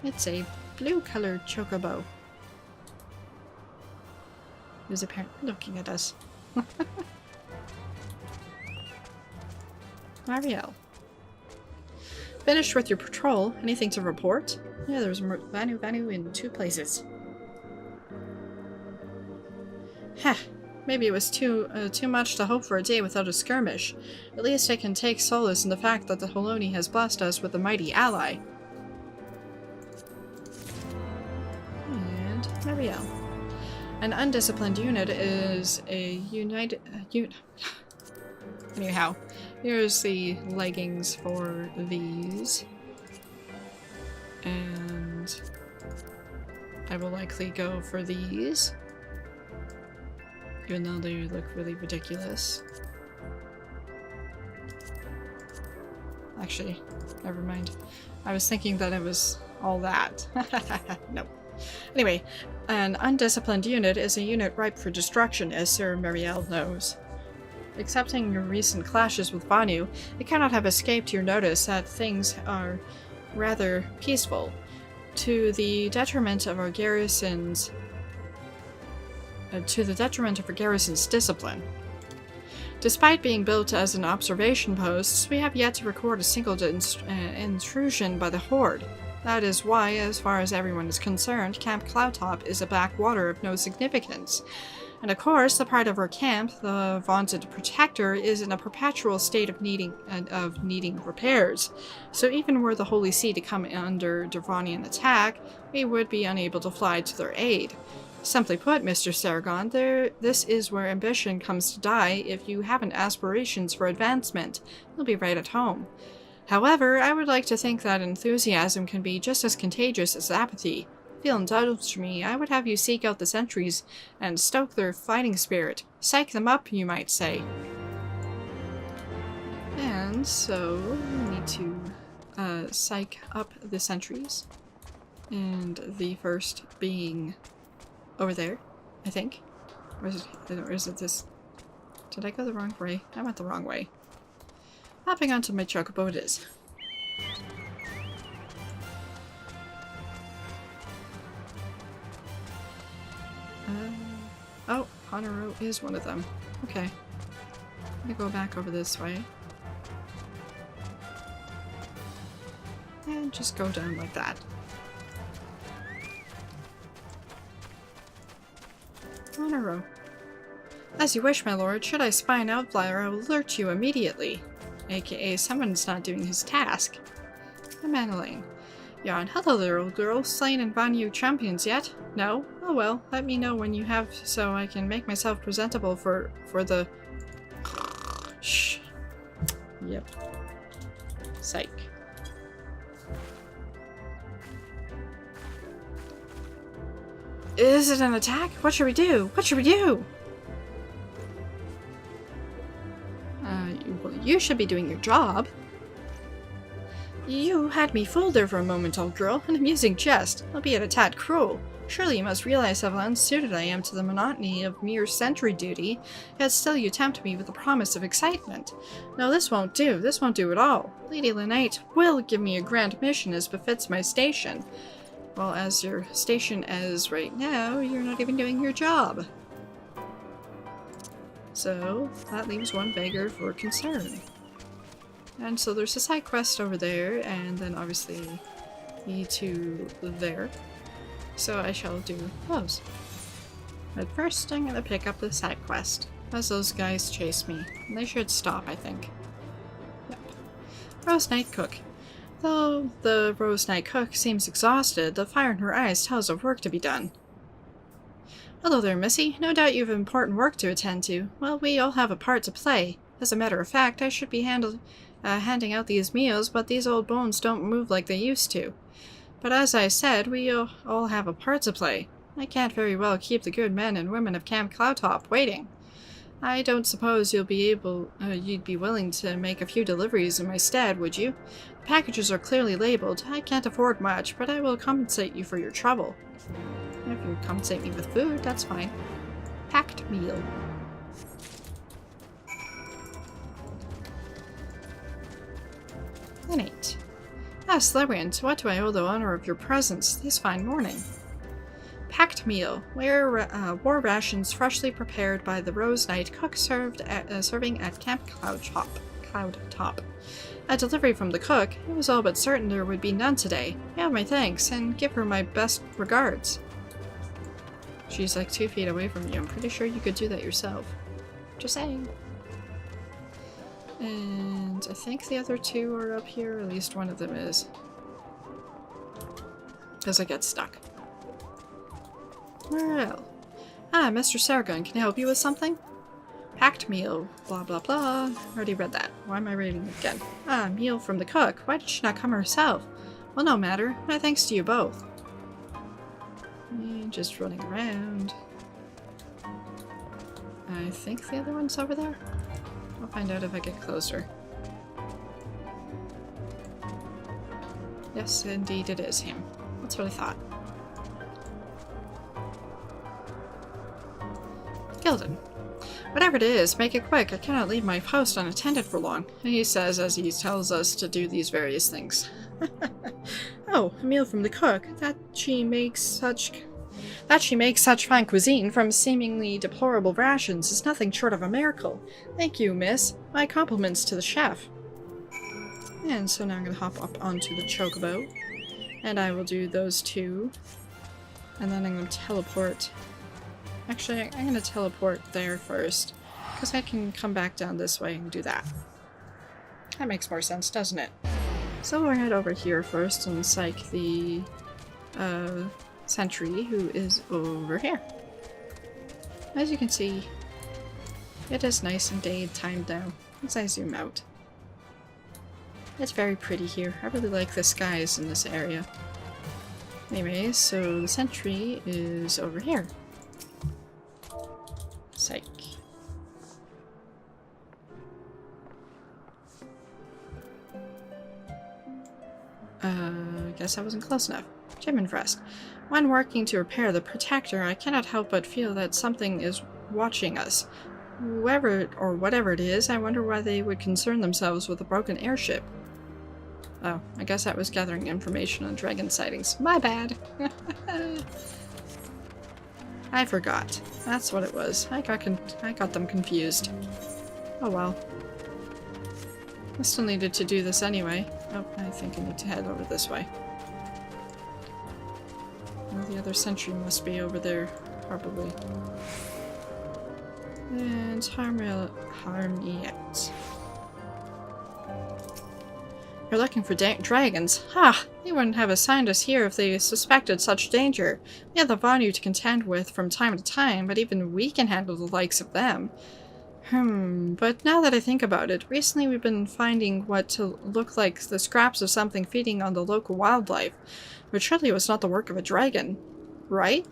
It's a blue-colored chocobo. Who's apparently looking at us. Marielle. Finished with your patrol. Anything to report? Yeah, there's Vanu in 2 places. Heh. Maybe it was too much to hope for a day without a skirmish. At least I can take solace in the fact that the Holoni has blessed us with a mighty ally. And Marielle. An undisciplined unit is a united Anyhow, here's the leggings for these. And I will likely go for these. Even though they look really ridiculous. Actually, never mind. I was thinking that it was all that. No. Anyway, an undisciplined unit is a unit ripe for destruction, as Sir Marielle knows. Excepting your recent clashes with Vanu, it cannot have escaped your notice that things are rather peaceful, to the detriment of our garrison's discipline. Despite being built as an observation post, we have yet to record a single intrusion by the Horde. That is why, as far as everyone is concerned, Camp Cloudtop is a backwater of no significance. And of course, the part of our camp, the vaunted Protector, is in a perpetual state of needing repairs. So even were the Holy See to come under Durvanian attack, we would be unable to fly to their aid. Simply put, Mr. Saragon, this is where ambition comes to die. If you haven't aspirations for advancement, you'll be right at home. However, I would like to think that enthusiasm can be just as contagious as apathy. If you'll indulge me, I would have you seek out the sentries and stoke their fighting spirit. Psych them up, you might say. And so, we need to psych up the sentries. And the first being over there, I think. Or is it this? Did I go the wrong way? I went the wrong way. Hopping onto my chocobo it is. Oh, Honoro is one of them. Okay. I'm gonna go back over this way. And just go down like that. Honoro. As you wish, my lord. Should I spy an outlier, I will alert you immediately. AKA, someone's not doing his task. I'm Annalane. Yawn. Hello there, old girl. Slain and Vanyu champions yet? No? Oh well, let me know when you have so I can make myself presentable for the... Shh. Yep. Psych. Is it an attack? What should we do? What should we do? Well, you should be doing your job. You had me fooled there for a moment, old girl. An amusing jest, albeit a tad cruel. Surely you must realize how unsuited I am to the monotony of mere sentry duty, yet still you tempt me with the promise of excitement. No, this won't do. This won't do at all. Lady Lynette will give me a grand mission as befits my station. Well, as your station as right now, you're not even doing your job. So, that leaves one beggar for concern. And so there's a side quest over there, and then obviously the two there. So I shall do those. But first I'm gonna pick up the side quest, as those guys chase me. And they should stop, I think. Yep. Rose Knight Cook. Though the Rose Knight Cook seems exhausted, the fire in her eyes tells of work to be done. Hello there, Missy. No doubt you have important work to attend to. Well, we all have a part to play. As a matter of fact, I should be handing out these meals, but these old bones don't move like they used to. But as I said, we all have a part to play. I can't very well keep the good men and women of Camp Cloudtop waiting. I don't suppose you'd be willing to make a few deliveries in my stead, would you? The packages are clearly labeled. I can't afford much, but I will compensate you for your trouble. If you compensate me with food, that's fine. Packed meal. Innate. Ah, Sleriant, what do I owe the honor of your presence this fine morning? Packed meal. War rations freshly prepared by the Rose Knight cook serving at Camp Cloudtop. A delivery from the cook. It was all but certain there would be none today. Have my thanks, and give her my best regards. She's like 2 feet away from you. I'm pretty sure you could do that yourself. Just saying. And I think the other two are up here. At least one of them is. Because I get stuck. Well. Ah, Mr. Saragon, can I help you with something? Packed meal. Blah blah blah. Already read that. Why am I reading it again? Ah, meal from the cook. Why did she not come herself? Well, no matter. My thanks to you both. Just running around. I think the other one's over there. I'll find out if I get closer. Yes, indeed it is him. That's what I thought. Gildan. Whatever it is, make it quick. I cannot leave my post unattended for long, he says as he tells us to do these various things. Oh, a meal from the cook. That she makes such fine cuisine from seemingly deplorable rations is nothing short of a miracle. Thank you, miss. My compliments to the chef. And so now I'm going to hop up onto the chocobo. And I will do those two. And then I'm going to teleport. Actually, I'm going to teleport there first. Because I can come back down this way and do that. That makes more sense, doesn't it? So we'll head over here first and psych the sentry who is over here. As you can see, it is nice and daytime now as I zoom out. It's very pretty here. I really like the skies in this area. Anyways, so the sentry is over here. Psych. Guess I wasn't close enough. Jim and Frest. When working to repair the protector, I cannot help but feel that something is watching us. Whoever or whatever it is, I wonder why they would concern themselves with a broken airship. Oh, I guess that was gathering information on dragon sightings. My bad. I forgot. That's what it was. I got them confused. Oh well. I still needed to do this anyway. Oh, I think I need to head over this way. Well, the other sentry must be over there, probably. And harm yet. You're looking for dragons? Ha! They wouldn't have assigned us here if they suspected such danger. We have the Vanu to contend with from time to time, but even we can handle the likes of them. But now that I think about it, recently we've been finding what to look like the scraps of something feeding on the local wildlife, which surely was not the work of a dragon, right?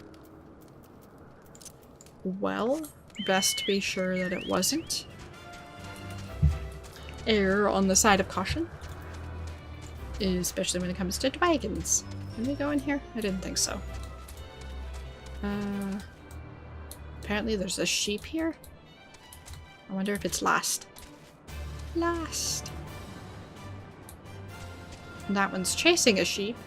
Well, best to be sure that it wasn't. Err on the side of caution. Especially when it comes to dragons. Can we go in here? I didn't think so. Apparently there's a sheep here. I wonder if it's lost. Lost. And that one's chasing a sheep.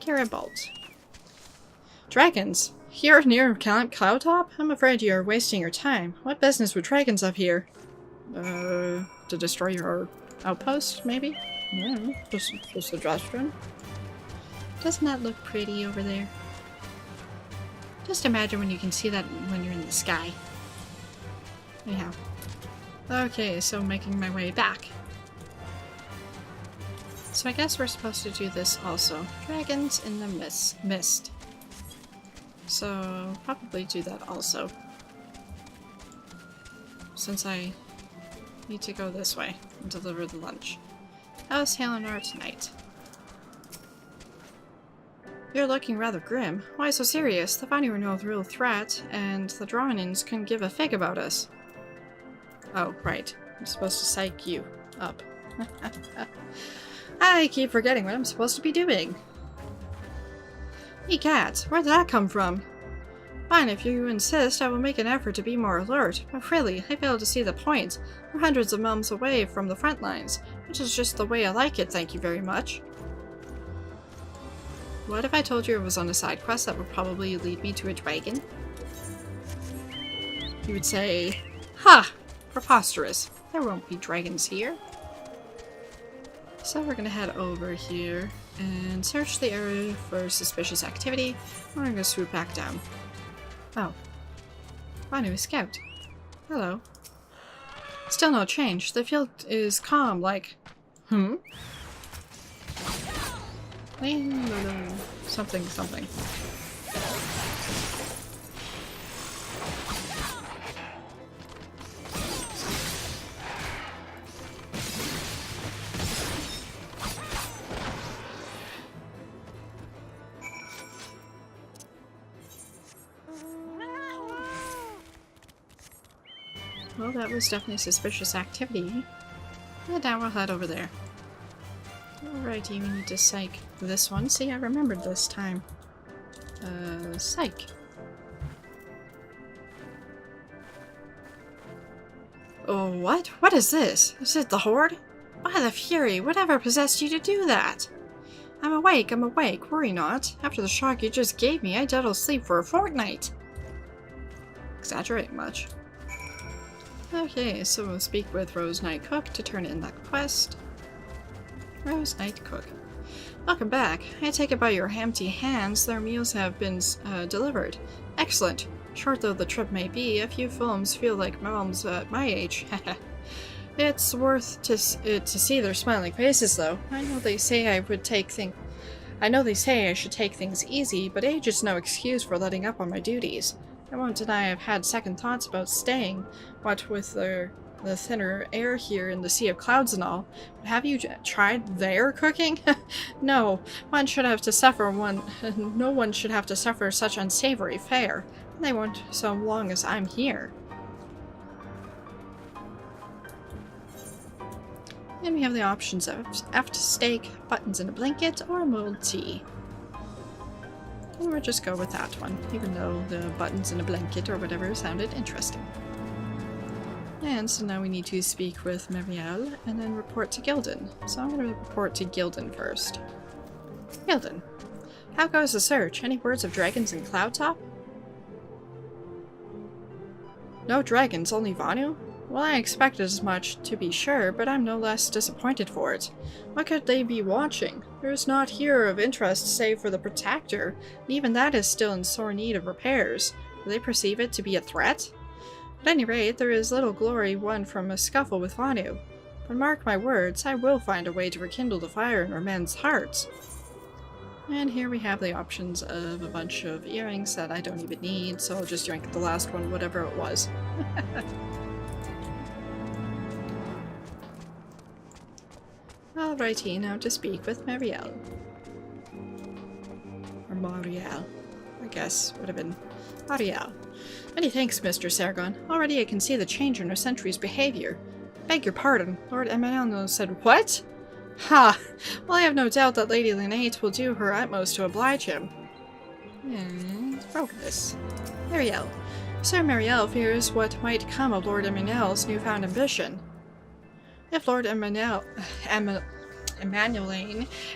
Garibaldi. Dragons? Here near Camp Cloudtop? I'm afraid you're wasting your time. What business would dragons have here? To destroy your outpost, maybe? I don't know. Just a suggestion. Doesn't that look pretty over there? Just imagine when you can see that when you're in the sky. Anyhow. Okay, so making my way back. So I guess we're supposed to do this also. Dragons in the mist. So probably do that also. Since I need to go this way and deliver the lunch. How's Halenar tonight? You're looking rather grim. Why so serious? The Vanu are no real threat, and the Drawinins couldn't give a fig about us. Oh, right. I'm supposed to psych you up. I keep forgetting what I'm supposed to be doing. Hey, cats, where did that come from? Fine, if you insist, I will make an effort to be more alert. But really, I fail to see the point. We're hundreds of miles away from the front lines, which is just the way I like it, thank you very much. What if I told you it was on a side quest that would probably lead me to a dragon? You would say, ha! Preposterous. There won't be dragons here. So we're gonna head over here and search the area for suspicious activity. We're gonna swoop back down. Oh. Vanu Scout. Hello. Still no change. The field is calm, like... Something. Well, that was definitely suspicious activity. And now we'll head over there. Alrighty, we need to psych this one. See, I remembered this time. Psych. Oh, what? What is this? Is it the Horde? By the Fury, whatever possessed you to do that? I'm awake, worry not. After the shock you just gave me, I double sleep for a fortnight. Exaggerate much. Okay, so we'll speak with Rose Knight Cook to turn in that quest. Rose Knight Cook. Welcome back. I take it by your empty hands their meals have been delivered. Excellent. Short though the trip may be, a few films feel like moms at my age. It's worth to see their smiling faces, though. I know they say I should take things easy, but age is no excuse for letting up on my duties. I won't deny I've had second thoughts about staying, what with the thinner air here in the sea of clouds and all. But have you tried their cooking? No, no one should have to suffer such unsavory fare. They won't so long as I'm here. And we have the options of aft steak, buttons in a blanket, or mulled tea. And we'll just go with that one, even though the buttons in a blanket or whatever sounded interesting. And so now we need to speak with Marielle and then report to Gildan. So I'm going to report to Gildan first. Gildan, how goes the search? Any words of dragons in Cloudtop? No dragons, only Vanu? Well, I expected as much, to be sure, but I'm no less disappointed for it. What could they be watching? There's naught here of interest save for the Protector, and even that is still in sore need of repairs. Do they perceive it to be a threat? At any rate, there is little glory won from a scuffle with Vanu. But mark my words, I will find a way to rekindle the fire in our men's hearts. And here we have the options of a bunch of earrings that I don't even need, so I'll just drink the last one, whatever it was. Alrighty, now to speak with Marielle. Or Marielle. I guess would have been Marielle. Many thanks, Mr. Sargon. Already I can see the change in our sentry's behavior. Beg your pardon, Lord Emiliano said what? Ha! Well, I have no doubt that Lady Lynette will do her utmost to oblige him. Focus. Marielle. Sir Marielle fears what might come of Lord Emmanuel's newfound ambition. If Lord Emmanuelaine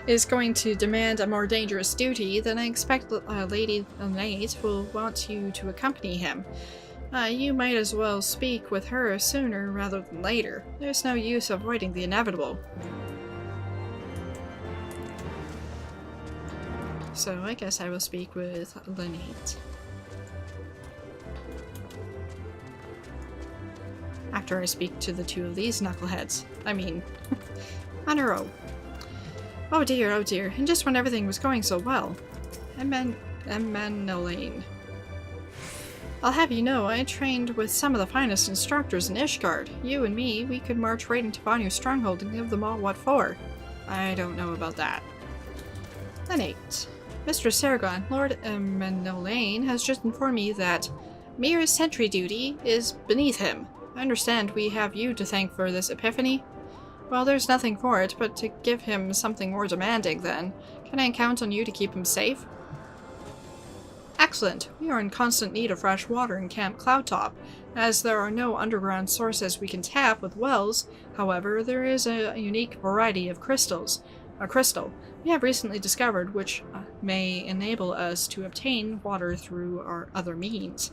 is going to demand a more dangerous duty, then I expect Lady Lynette will want you to accompany him. You might as well speak with her sooner rather than later. There's no use avoiding the inevitable. So I guess I will speak with Lynette. After I speak to the two of these knuckleheads. I mean, on her own. Oh dear, and just when everything was going so well. Emmanuelaine. I'll have you know, I trained with some of the finest instructors in Ishgard. You and me, we could march right into Vanu's stronghold and give them all what for. I don't know about that. Lynette. Mr. Sargon, Lord Emmanuelaine has just informed me that mere sentry duty is beneath him. I understand we have you to thank for this epiphany. Well, there's nothing for it but to give him something more demanding, then. Can I count on you to keep him safe? Excellent. We are in constant need of fresh water in Camp Cloudtop. As there are no underground sources we can tap with wells, however, there is a unique variety of crystals. A crystal we have recently discovered which may enable us to obtain water through our other means.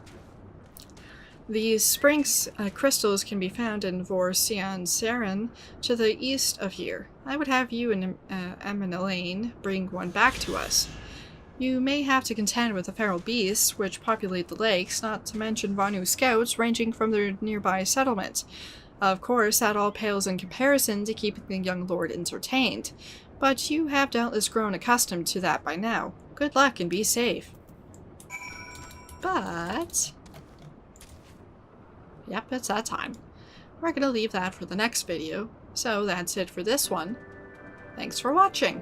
These springs crystals can be found in Vor-Sian-Saren to the east of here. I would have you and Emmanuelaine bring one back to us. You may have to contend with the feral beasts which populate the lakes, not to mention Vanu scouts ranging from their nearby settlements. Of course, that all pales in comparison to keeping the young lord entertained, but you have doubtless grown accustomed to that by now. Good luck and be safe. But... yep, it's that time. We're gonna leave that for the next video, so that's it for this one. Thanks for watching!